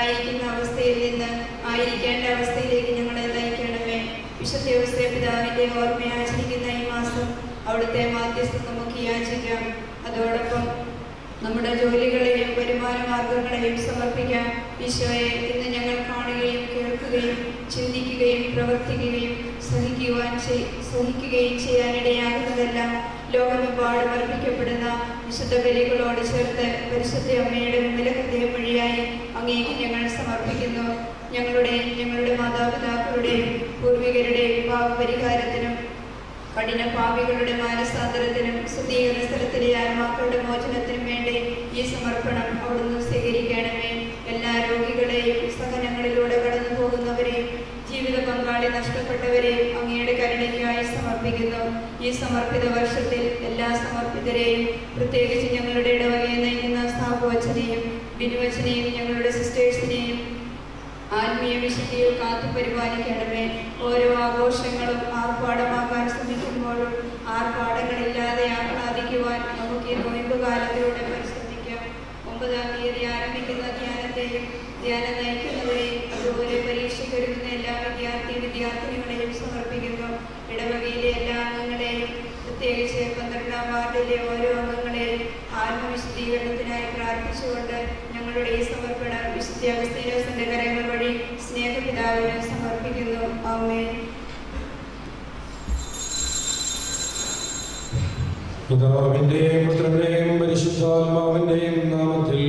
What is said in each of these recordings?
ഞങ്ങളായിരിക്കുന്ന അവസ്ഥയിൽ നിന്ന് ആയിരിക്കേണ്ട അവസ്ഥയിലേക്ക് ഞങ്ങളെ നയിക്കണമേ. വിശുദ്ധ ഔസേപ്പ് പിതാവിന്റെ ഓർമ്മ ആചരിക്കുന്ന ഈ മാസം അവിടുത്തെ മാധ്യസ്ഥം നമുക്ക് യാചിക്കാം. അതോടൊപ്പം നമ്മുടെ ജോലികളെയും വരുമാന മാർഗങ്ങളെയും സമർപ്പിക്കാം. ഈശോയെ, ഇന്ന് ഞങ്ങൾ കാണുകയും കേൾക്കുകയും ചിന്തിക്കുകയും പ്രവർത്തിക്കുകയും സഹിക്കുകയും ചെയ്യാനിടയാകുന്നതെല്ലാം ലോകമെമ്പാടും അർപ്പിക്കപ്പെടുന്ന വിശുദ്ധ ബലികളോട് ചേർത്ത് പരിശുദ്ധ അമ്മയുടെ മുമ്പിലെ ഹൃദയം വഴിയായി അങ്ങേക്ക് ഞങ്ങൾ സമർപ്പിക്കുന്നു. ഞങ്ങളുടെ മാതാപിതാക്കളുടെയും പൂർവികരുടെയും പാപപരിഹാരത്തിനും കഠിന പാപികളുടെ മാനസാന്തരത്തിനും ശുദ്ധീകരണ സ്ഥലത്തിലെ ആത്മാക്കളുടെ മോചനത്തിനും വേണ്ടി ഈ സമർപ്പണം അവിടുന്ന് സ്വീകരിക്കണമേ. എല്ലാ രോഗികളെയും സഹനങ്ങളിലൂടെ കടന്നു പോകുന്നവരെയും ജീവിത പങ്കാളി നഷ്ടപ്പെട്ടവരെയും അങ്ങയുടെ കരുണയ്ക്കായി സമർപ്പിക്കുന്നു. ഈ സമർപ്പിത വർഷത്തിൽ എല്ലാ സമർപ്പിതരെയും, പ്രത്യേകിച്ച് ഞങ്ങളുടെ ഇടവകയെ നയിക്കുന്ന സാഹുവച്ചനെയും ബിനുവച്ചനെയും ഞങ്ങളുടെ സിസ്റ്റേഴ്സിനെയും ആത്മീയ വിശുദ്ധിയിൽ കാത്തു പരിപാലിക്കണമേ. ഓരോ ആഘോഷങ്ങളും ആർഭാടമാക്കാൻ ശ്രമിക്കുമ്പോഴും ആർഭാടങ്ങളില്ലാതെ ആഹ്ലാദിക്കുവാൻ നമുക്ക് ഈ നോയമ്പ് കാലത്തിലൂടെ പരിശ്രമിക്കാം. 9-ാം തീയതി ആരംഭിക്കുന്ന ധ്യാനം നയിക്കുന്നവരെയും അതുപോലെ പരീക്ഷയ്ക്കൊരുങ്ങുന്ന എല്ലാ വിദ്യാർത്ഥിനികളെയും സമർപ്പിക്കുന്നു. ഇടവകയിലെ എല്ലാ അംഗങ്ങളെയും, പ്രത്യേകിച്ച് 12-ാം വാർഡിലെ ഓരോ അംഗങ്ങളെയും ആത്മവിശുദ്ധീകരണത്തിനായി പ്രാർത്ഥിച്ചുകൊണ്ട് ഞങ്ങളുടെ ഈ സമർപ്പണം വിശുദ്ധ അഗസ്തീനോസിന്റെ കരങ്ങൾ വഴി സ്നേഹപിതാവിന് സമർപ്പിക്കുന്നു. ആമേൻ. പിതാവിന്റെയും പുത്രന്റെയും പരിശുദ്ധാത്മാവിന്റെയും നാമത്തിൽ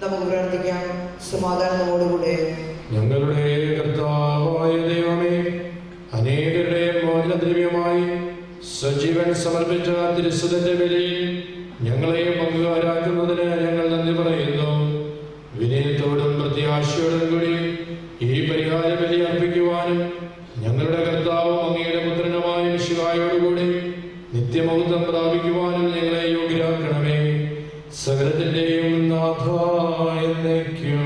നമുക്ക് പ്രാർത്ഥിക്കാം. സമാധാനത്തോടുകൂടെ. ഞങ്ങളുടെ കർത്താവായ ദൈവമേ, അനേകരുടെ മോചനദ്രവ്യമായി സജീവൻ സമർപ്പിച്ച തിരുസുതന്റെ ബലിയിൽ ഞങ്ങളെയും പങ്കുകാരാക്കുന്നതിന് ഞങ്ങൾ നന്ദി പറയുന്നു. വിനയത്തോടും പ്രത്യാശയോടും കൂടി ഈ പരിഹാര ബലി അർപ്പിക്കുവാനും ഞങ്ങളുടെ കർത്താവും അങ്ങയുടെ പുത്രനുമായ മിശിഹായോടുകൂടി നിത്യമൗത്വം പ്രാപിക്കുവാനും ഞങ്ങളെ യോഗ്യരാക്കണമേ. സകലത്തിന്റെയും നാഥായ എന്നേക്കും.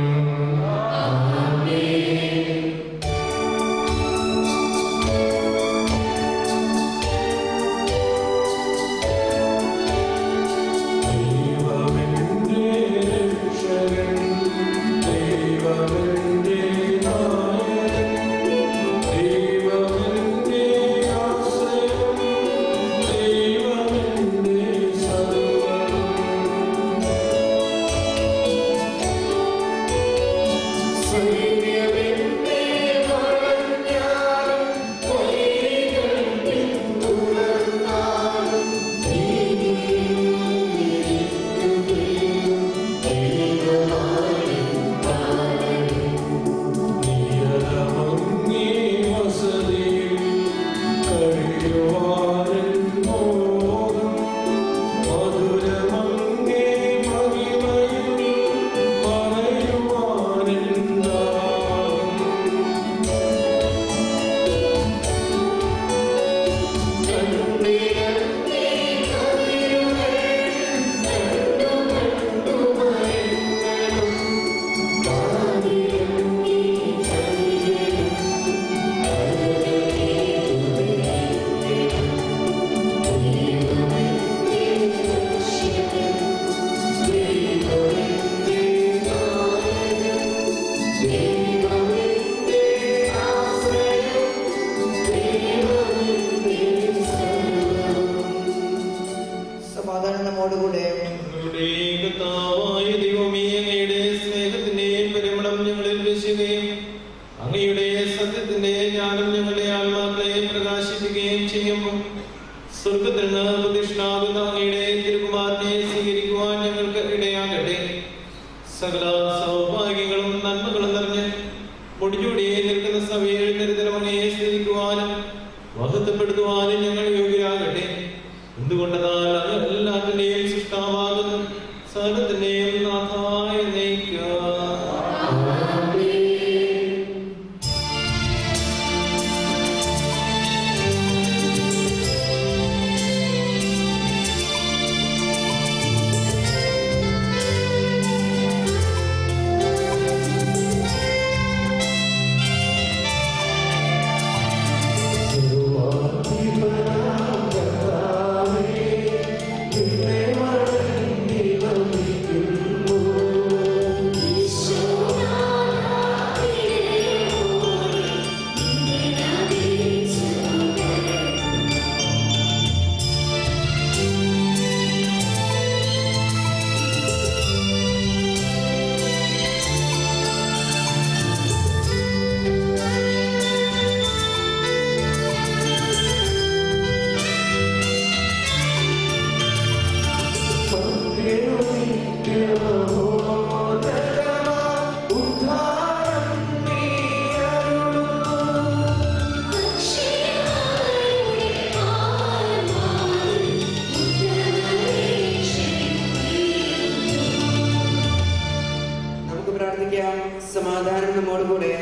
സമാധാനം നമ്മോടുകൂടെ.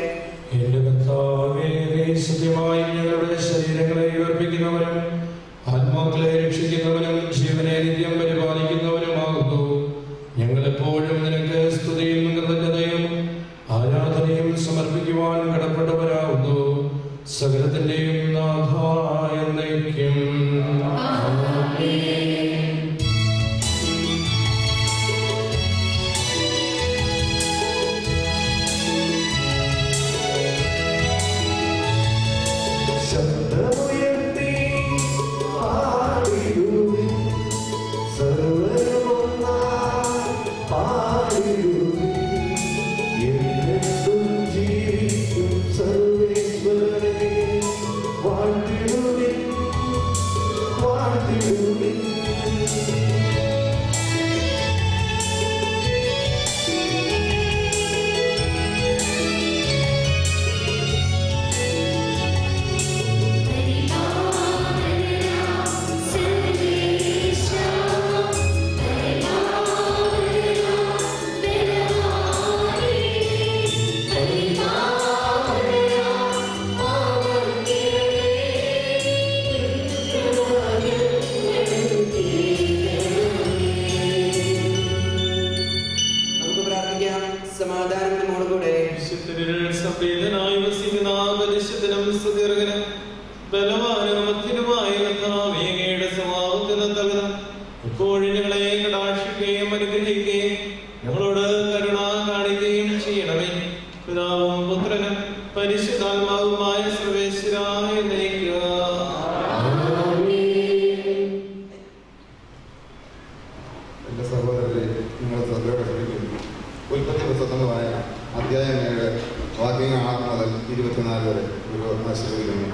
എന്റെ കർത്താവേ, സത്യമായി ഞങ്ങളുടെ ശരീരങ്ങളെ ഉയർപ്പിക്കുന്നവനും ആത്മാക്കളെ രക്ഷിക്കുന്നവനും ജീവനെ നിത്യം പരിപാലിക്കുന്നവനുമാകുന്നു. ഞങ്ങളെപ്പോഴും നിനക്ക് സ്തുതിയും കൃതജ്ഞതയും ആരാധനയും സമർപ്പിക്കുവാൻ കടപ്പെട്ടവരാകുന്നു. സകലത്തിന്റെയും നാഥായ എന്നേക്കും. ശബ്ദമുയർത്തി പാടിടുവിൻ, സർവ്വമൊന്നായി പാടിടുവിൻ. എന്നെന്നും ജീവിക്കും സർവേശ്വരനെ വാഴ്ത്തിടുവിൻ, വാഴ്ത്തിടുവിൻ. നമുക്ക് പ്രാർത്ഥിക്കാം. സമാധാനം നമ്മോടുകൂടെ. സംപ്രീതനായി വസിക്കുന്ന പരിശുദ്ധനും സുദീർഘനും ബലവാനും മധ്യനുമായ കർത്താവേ, സ്വഭാവത്തിന് തകർന്ന് എപ്പോഴും ഞങ്ങളെ കടാക്ഷിക്കുകയും അനുഗ്രഹിക്കുകയും ഞങ്ങളോട് കരുണ കാണിക്കുകയും ചെയ്യണമേ. പിതാവും പുത്രനും പരിശുദ്ധാത്മാവുമായ സർവേശ്വരായ നയിക്കുക. എൻ്റെ സഹോദരരെ, നിങ്ങൾ ശ്രദ്ധയോടെ ശ്രദ്ധിക്കുന്നു. ഉൽപ്പത്തി പുസ്തകമായ അധ്യായം 7 വാക്യങ്ങൾ 6 മുതൽ 24 വരെ ഒരു ആശീർവദിക്കുന്നു.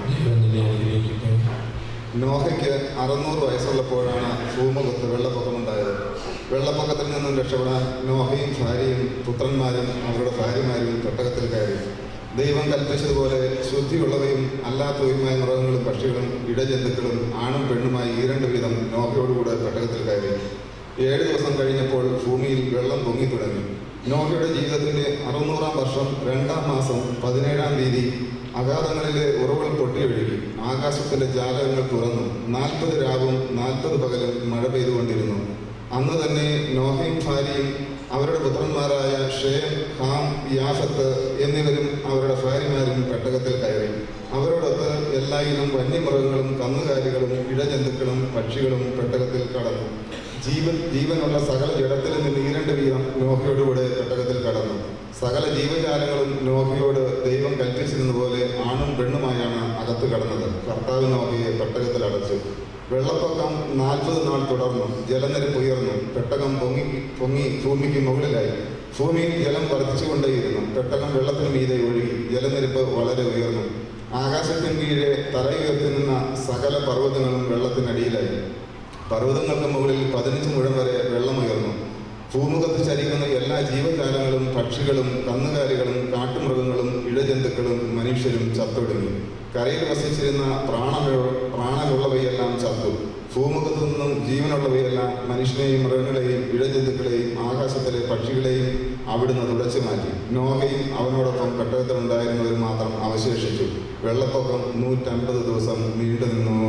നോഹയ്ക്ക് 600 വയസ്സുള്ളപ്പോഴാണ് ഭൂമുഖത്ത് വെള്ളപ്പൊക്കമുണ്ടായത്. വെള്ളപ്പൊക്കത്തിൽ നിന്നും രക്ഷപ്പെടാൻ നോഹയും ഭാര്യയും പുത്രന്മാരും അവരുടെ ഭാര്യമാരും പെട്ടകത്തിൽ കയറി. ദൈവം കൽപ്പിച്ചതുപോലെ ശുദ്ധിയുള്ളവയും അല്ലാത്തവയുമായ മൃഗങ്ങളും പക്ഷികളും ഇടജന്തുക്കളും ആണും പെണ്ണുമായി 2 വീതം നോഹയോടുകൂടെ പെട്ടകത്തിൽ കയറി. 7 ദിവസം കഴിഞ്ഞപ്പോൾ ഭൂമിയിൽ വെള്ളം പൊങ്ങി തുടങ്ങി. നോഹയുടെ ജീവിതത്തിന്റെ 600-ാം വർഷം 2-ാം മാസം 17-ാം തീയതി അഗാധങ്ങളിലെ ഉറവുകൾ പൊട്ടിയൊഴുകി. ആകാശത്തിന്റെ ജാലകങ്ങൾ തുറന്നു. 40 രാവും 40 പകലും മഴ പെയ്തുകൊണ്ടിരുന്നു. അന്ന് തന്നെ നോഹയും ഭാര്യയും അവരുടെ പുത്രന്മാരായ ഷേം, ഹാം, യാഫത്ത് എന്നിവരും അവരുടെ ഭാര്യമാരും പെട്ടകത്തിൽ കയറി. അവരോടൊത്ത് എല്ലായിനും വന്യമൃഗങ്ങളും കന്നുകാലികളും ഇഴജന്തുക്കളും പക്ഷികളും പെട്ടകത്തിൽ കടന്നു. ജീവനുള്ള സകല ജഡത്തിൽ നിന്ന് 2 വീതം നോഹയോടുകൂടെ പെട്ടകത്തിൽ കടന്നു. സകല ജീവജാലങ്ങളും നോഹയോട് ദൈവം കൽപ്പിച്ചിരുന്നതുപോലെ ആണും പെണ്ണുമായാണ് അകത്ത് കടന്നത്. കർത്താവ് നോഹയെ പെട്ടകത്തിൽ അടച്ചു. വെള്ളപ്പൊക്കം 40 നാൾ തുടർന്നു. ജലനിരപ്പ് ഉയർന്നു. പെട്ടകം പൊങ്ങി ഭൂമിക്ക് മുകളിലായി. ഭൂമിയിൽ ജലം വർദ്ധിച്ചുകൊണ്ടേയിരുന്നു. പെട്ടകം വെള്ളത്തിന് മീതെ ഒഴുകി. ജലനിരപ്പ് വളരെ ഉയർന്നു. ആകാശത്തിന് കീഴെ തലയുയർത്തി നിന്ന സകല പർവ്വതങ്ങളും വെള്ളത്തിനടിയിലായി. പർവ്വതങ്ങൾക്ക് മുകളിൽ 15 മുഴം വരെ വെള്ളമുയർന്നു. ഭൂമുഖത്ത് ചലിക്കുന്ന എല്ലാ ജീവജാലങ്ങളും പക്ഷികളും കന്നുകാലികളും കാട്ടുമൃഗങ്ങളും ഇഴജന്തുക്കളും മനുഷ്യരും ചത്തൊടുങ്ങി. കരയിൽ വസിച്ചിരുന്ന പ്രാണനുള്ളവയെല്ലാം ചത്തു. ഭൂമുഖത്തു നിന്നും ജീവനുള്ളവയെല്ലാം മനുഷ്യനെയും മൃഗങ്ങളെയും ഇഴജന്തുക്കളെയും ആകാശത്തിലെ പക്ഷികളെയും അവിടുന്ന് തുടച്ചു മാറ്റി. നോഹയും അവനോടൊപ്പം പെട്ടകത്തിലുണ്ടായിരുന്നവരും മാത്രം അവശേഷിച്ചു. വെള്ളപ്പൊക്കം 150 ദിവസം നീണ്ടുനിന്നു.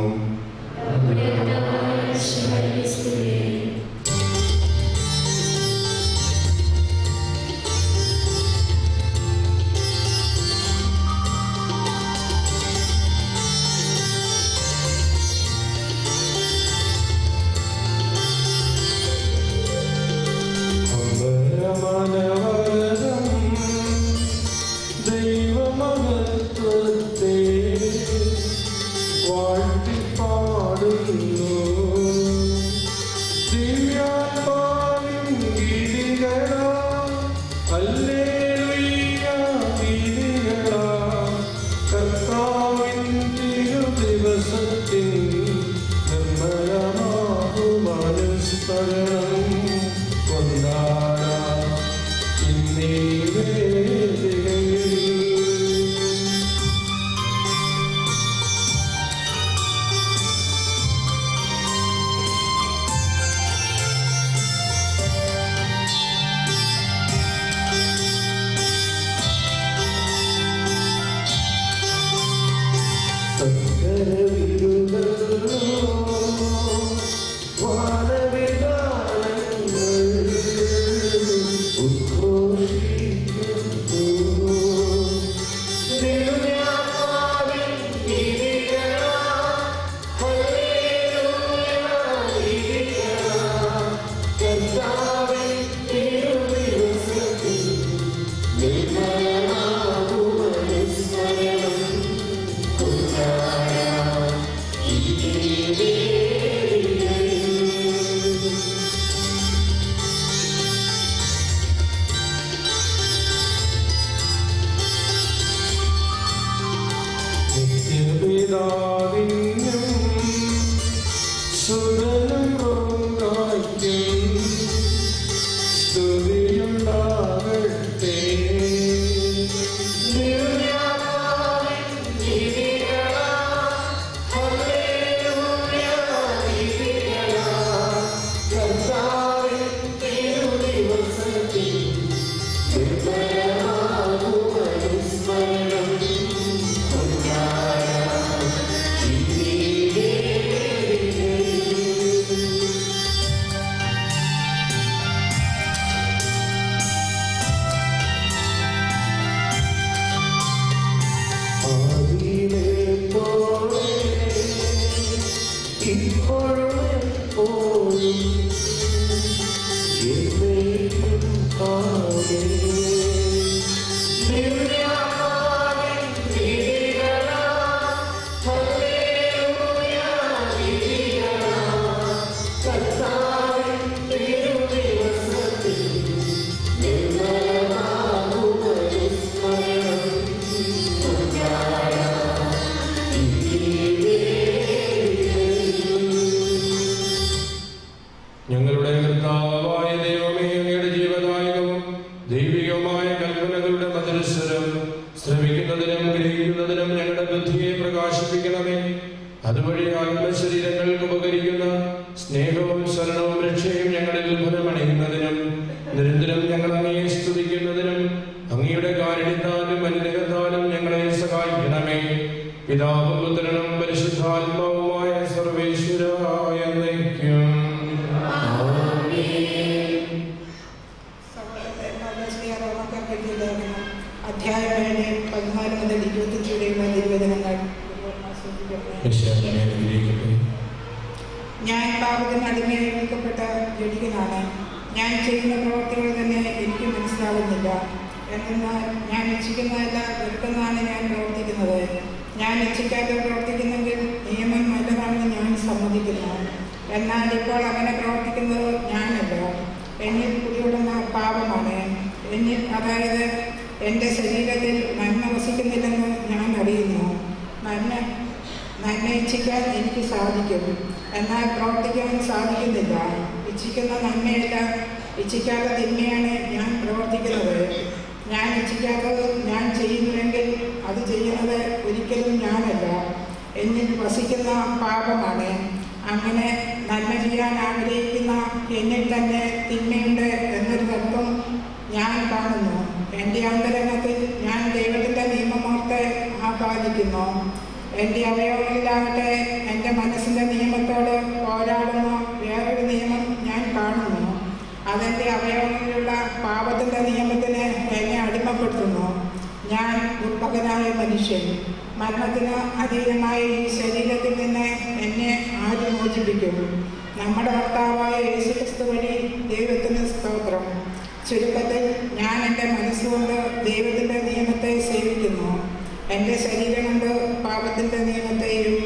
ദൈവമഹത്വത്തെ വാഴ്ത്തിപ്പാടുന്നു. ദിവ്യാത്മാവിൻ ഗീതികളാം ഹല്ലേലൂയ ഗീതികളാം കർത്താവിൻ തിരുദിവസത്തിൽ നിർമ്മലമാകും അനുസ്മരണം കൊണ്ടാടാം ഇന്നീ വേദികളിൽ. നിർമ്മലമാകും അനുസ്മരണം കൊണ്ടാടാം ഞങ്ങളുടെ കർത്താവായ ദൈവമേ, അങ്ങയുടെ ജീവദായകവും ദൈവികവുമായ കൽപ്പനകളുടെ മധുരസ്വരം ശ്രമിക്കുന്നതിനും ഗ്രഹിക്കുന്നതിനും ഞങ്ങളുടെ ബുദ്ധിയെ പ്രകാശിപ്പിക്കണമേ. അതുവഴി ആത്മശരീരങ്ങൾക്ക് ഉപകരിക്കുന്ന സ്നേഹവും ശരണവും രക്ഷയും ഞങ്ങളിൽ ഫലമണിയുന്നതിനും നിരന്തരം ഞങ്ങൾ അങ്ങയെ സ്തുതിക്കുന്നതിനും അങ്ങയുടെ കാരുണ്യത്താലും അനുഗ്രഹത്താലും ഞങ്ങളെ സഹായിക്കണമേ. പിതാവും പുത്രനും പരിശുദ്ധാത്മാവുമായ സർവേശ്വരായ എന്നേക്കും. അധ്യായം 14 മുതൽ 25 വരെയുള്ള തിരുവചനങ്ങൾ. ഞാൻ പാപത്തിന് അടിമയായി വിൽക്കപ്പെട്ട ജഡികനാണ്. ഞാൻ ചെയ്യുന്ന പ്രവർത്തികൾ തന്നെ എനിക്ക് മനസ്സിലാകുന്നില്ല. എന്തെന്നാൽ ഞാൻ ഇച്ഛിക്കുന്നതല്ല, വെറുക്കുന്നതാണ് ഞാൻ പ്രവർത്തിക്കുന്നത്. ഞാൻ ഇച്ഛിക്കാതെ പ്രവർത്തിക്കുന്നെങ്കിൽ നിയമം നല്ലതാണെന്ന് ഞാൻ സമ്മതിക്കുന്നു. എന്നാൽ ഇപ്പോൾ അങ്ങനെ പ്രവർത്തിക്കുന്നത് ഞാനല്ല, എന്നിൽ കുടികൊള്ളുന്ന പാപമാണ്. എന്നിൽ, അതായത് എൻ്റെ ശരീരത്തിൽ നന്മ വസിക്കുന്നില്ലെന്ന് ഞാൻ അറിയുന്നു. നന്മ ഇച്ഛിക്കാൻ എനിക്ക് സാധിക്കും, എന്നാൽ പ്രവർത്തിക്കാൻ സാധിക്കുന്നില്ല. ഇച്ഛിക്കുന്ന നന്മയല്ല, ഇച്ഛിക്കാത്ത തിന്മയാണ് ഞാൻ പ്രവർത്തിക്കുന്നത്. ഞാൻ ഇച്ഛിക്കാത്തത് ഞാൻ ചെയ്യുന്നുവെങ്കിൽ അത് ചെയ്യുന്നത് ഒരിക്കലും ഞാനല്ല, എന്നിൽ വസിക്കുന്ന പാപമാണ്. അങ്ങനെ നന്മ ചെയ്യാൻ ആഗ്രഹിക്കുന്ന എന്നിൽ തന്നെ തിന്മയുണ്ട് എന്നൊരു തത്വം ഞാൻ കാണുന്നു. എൻ്റെ അന്തരംഗത്തിൽ ഞാൻ ദൈവത്തിൻ്റെ നിയമമോർത്ത് ആപാദിക്കുന്നു. എൻ്റെ അവയവങ്ങളിലാകട്ടെ എൻ്റെ മനസ്സിൻ്റെ നിയമത്തോട് പോരാടുന്ന വേറൊരു നിയമം ഞാൻ കാണുന്നു. അതെൻ്റെ അവയവങ്ങളിലുള്ള പാപത്തിൻ്റെ നിയമത്തിന് എന്നെ അടിമപ്പെടുത്തുന്നു. ഞാൻ ദുർഭകനായ മനുഷ്യൻ. മരണത്തിന് അധീനമായ ഈ ശരീരത്തിൽ നിന്ന് എന്നെ ആര് മോചിപ്പിക്കും? നമ്മുടെ കർത്താവായ യേശുക്രിസ്തു വഴി ദൈവത്തിന് സ്തോത്രം. ചുരുക്കത്തിൽ ഞാൻ എൻ്റെ മനസ്സുകൊണ്ട് ദൈവത്തിൻ്റെ നിയമത്തെ സേവിക്കുന്നു, എൻ്റെ ശരീരം കൊണ്ട് പാപത്തിൻ്റെ നിയമത്തെയും.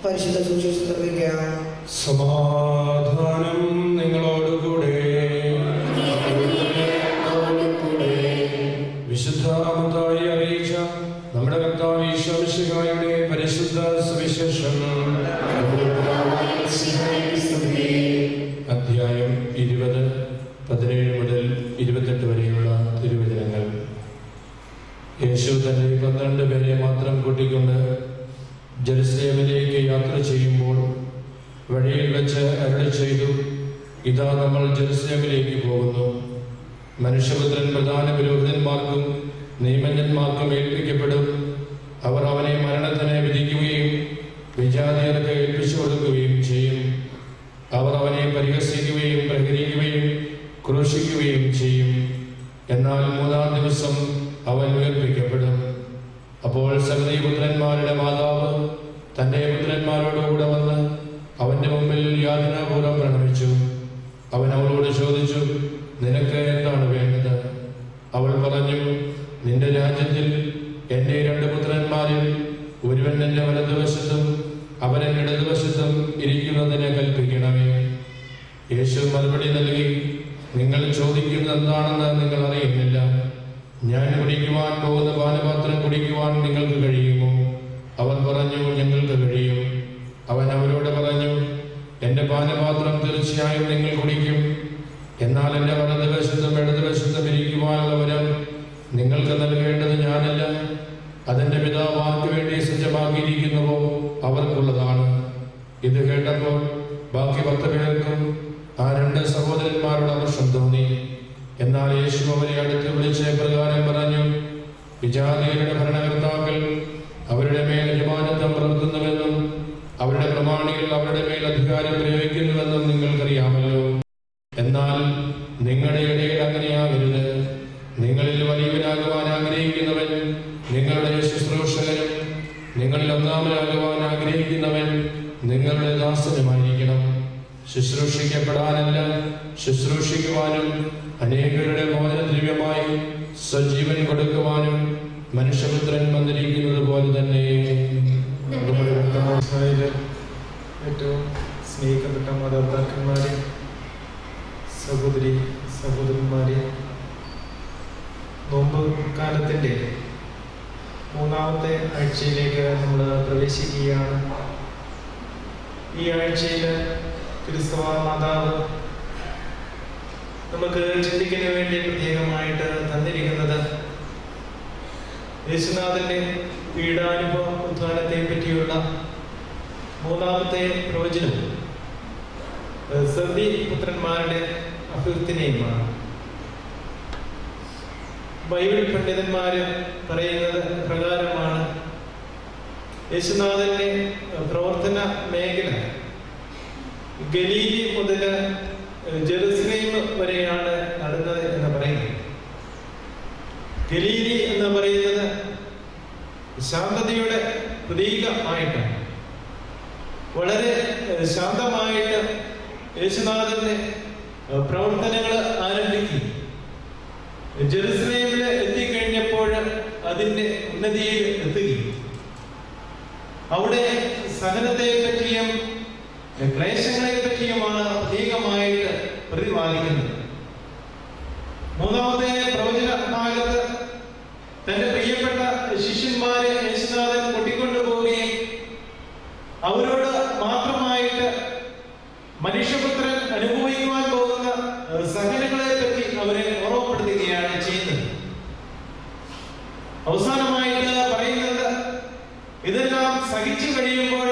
പരിശുദ്ധ സുവിശേഷം നിർവഹിക്കുകയാണ്. സമാധാനം നിങ്ങളോടുകൂടെ. വിശുദ്ധ മത്തായി അറിയിച്ച നമ്മുടെ കർത്താവ് ഈശോ മിശിഹായുടെ പരിശുദ്ധ സുവിശേഷം അധ്യായം 20, 17 മുതൽ 28 വരെയുള്ള തിരുവചനങ്ങൾ. യേശു തന്റെ 12 പേരെ മാത്രം കൂട്ടിക്കൊണ്ട് ജെറുസലേമിലേക്ക് യാത്ര ചെയ്യുമ്പോൾ വഴിയിൽ വെച്ച് അരുളി ചെയ്തു, ഇതാ നമ്മൾ ജെറുസലേമിലേക്ക് പോകുന്നു. മനുഷ്യപുത്രൻ പ്രധാന പുരോഹിതന്മാർക്കും നിയമജ്ഞന്മാർക്കും ഏൽപ്പിക്കപ്പെടും. അവർ അവനെ മരണത്തിന് വിധിക്കുകയും വിജാതിയർക്ക് ഏൽപ്പിച്ചു കൊടുക്കുകയും ചെയ്യും. അവർ അവനെ പരിഹസിക്കുകയും പ്രഹരിക്കുകയും ക്രൂശിക്കുകയും ചെയ്യും. എന്നാൽ 3-ാം ദിവസം അവൻ ഉയർപ്പിക്കപ്പെടും. അപ്പോൾ സകലപുത്രന്മാരുടെ മാതാവ് തൻ്റെ പുത്രന്മാരോടുകൂടെ വന്ന് അവൻ്റെ മുമ്പിൽ യാതനാപൂർവ്വം പ്രണമിച്ചു. അവൻ അവളോട് ചോദിച്ചു, നിനക്ക് എന്താണ് വേണ്ടത്? അവൾ പറഞ്ഞു, നിന്റെ രാജ്യത്തിൽ എൻ്റെ 2 പുത്രന്മാരിൽ ഒരുവൻ എൻ്റെ വലതുവശത്തും അവൻ ഇടതുവശത്തും ഇരിക്കുന്നതിനെ കൽപ്പിക്കണമേ. യേശു മറുപടി നൽകി, നിങ്ങൾ ചോദിക്കുന്നത് എന്താണെന്ന് നിങ്ങൾ അറിയുന്നില്ല. ഞാൻ കുടിക്കുവാൻ പോകുന്ന പാനപാത്രം കുടിക്കുവാൻ നിങ്ങൾക്ക് കഴിയുമോ? അവർ പറഞ്ഞു, ഞങ്ങൾക്ക് കഴിയും. അവൻ അവരോട് പറഞ്ഞു, എൻ്റെ പാനപാത്രം തീർച്ചയായും നിങ്ങൾ കുടിക്കും. എന്നാൽ എൻ്റെ വലതുവശത്തും ഇടതുവശത്തും ഇരിക്കുവാനുള്ള വരം നിങ്ങൾക്ക് നൽകേണ്ടത് ഞാനല്ല, അതെൻ്റെ പിതാവ് ആർക്ക് വേണ്ടി സജ്ജമാക്കിയിരിക്കുന്നുവോ അവർക്കുള്ളതാണ്. ഇത് കേട്ടപ്പോൾ ബാക്കി 10 പേർക്കും ആ 2 സഹോദരന്മാരുടെ അമർഷം തോന്നി. എന്നാൽ യേശു അവരെ അടുത്ത് വിളിച്ച് പ്രകാരം പറഞ്ഞു, വിജാതിയരുടെ ഭരണകർത്താക്കൾ അവരുടെ മേൽ യജമാനത്വം പുലർത്തുന്നുവെന്നും അവരുടെ പ്രമാണികൾ അവരുടെ മേൽ അധികാരം പ്രയോഗിക്കുന്നുവെന്നും നിങ്ങൾക്കറിയാമല്ലോ. എന്നാൽ നിങ്ങളുടെ ഇടയിൽ അങ്ങനെയാകരുത്. നിങ്ങളിൽ വലിയവനാകുവാൻ ആഗ്രഹിക്കുന്നവൻ നിങ്ങളുടെ ശുശ്രൂഷകനും നിങ്ങളിൽ ഒന്നാമനാകുവാൻ ആഗ്രഹിക്കുന്നവൻ നിങ്ങളുടെ ദാസനുമായിരിക്കണം. ശുശ്രൂഷിക്കപ്പെടാനല്ല, ശുശ്രൂഷിക്കുവാനും അനേകരുടെ മോചനദ്രവ്യമായി സ്വജീവൻ കൊടുക്കുവാനും മനുഷ്യപുത്രൻ വന്നിരിക്കുന്നത് പോലെ തന്നെ. ഏറ്റവും സ്നേഹിക്കപ്പെട്ട മാതാപിതാക്കന്മാരെ, സഹോദരി സഹോദരന്മാരെ, നോമ്പ് കാലത്തിൻ്റെ 3-ാമത്തെ ആഴ്ചയിലേക്ക് നമ്മൾ പ്രവേശിക്കുകയാണ്. ഈ ആഴ്ചയിൽ ക്രിസ്തവ മാതാവ് നമുക്ക് ചിന്തിക്കാൻ വേണ്ടി പ്രത്യേകമായിട്ട് തന്നിരിക്കുന്നത് യേശുനാഥന്റെ പീഡാനുഭവ ഉദ്ധാനത്തെ പറ്റിയുള്ള 3-ാമത്തെ പ്രവചനവും സബി പുത്രന്മാരുടെ അഭ്യർത്ഥനയുമാണ്. ബൈബിൾ പണ്ഡിതന്മാര് പറയുന്നത് പ്രകാരമാണ് യേശുനാഥന്റെ പ്രവർത്തന മേഖല ഗലീലി മുതൽ ജെറുസലേം വരെയാണ് നടന്നത് എന്ന് പറയുന്നത്. ഗലീലി എന്ന് പറയുന്നത് ശാന്തതയുടെ പ്രതീകമായിട്ടാണ്. വളരെ ശാന്തമായിട്ട് യേശുനാഥന്റെ പ്രവർത്തനങ്ങൾ ആരംഭിക്കും. ജെറുസലേമിൽ എത്തിക്കഴിഞ്ഞപ്പോൾ അതിന്റെ ഉന്നതിയിൽ എത്തുകയും അവിടെ സഹനത്തെ പറ്റിയും ക്ലേശങ്ങളെ പറ്റിയുമാണ് പ്രത്യേകമായിട്ട് പ്രതിപാദിക്കുന്നത്. 3-ാമത്തെ പ്രവചന കാലത്ത് തന്റെ പ്രിയപ്പെട്ട ശിഷ്യന്മാരെ യേശുനാഥൻ കൂട്ടിക്കൊണ്ടുപോവുകയും അവരോട് മാത്രമായിട്ട് മനുഷ്യപുത്രൻ അനുഭവിക്കുവാൻ പോകുന്ന സഹനങ്ങളെ പറ്റി അവരെ ഓർമ്മപ്പെടുത്തുകയാണ് ചെയ്യുന്നത്. അവസാനമായിട്ട് പറയുന്നത്, ഇതെല്ലാം സഹിച്ചു കഴിയുമ്പോൾ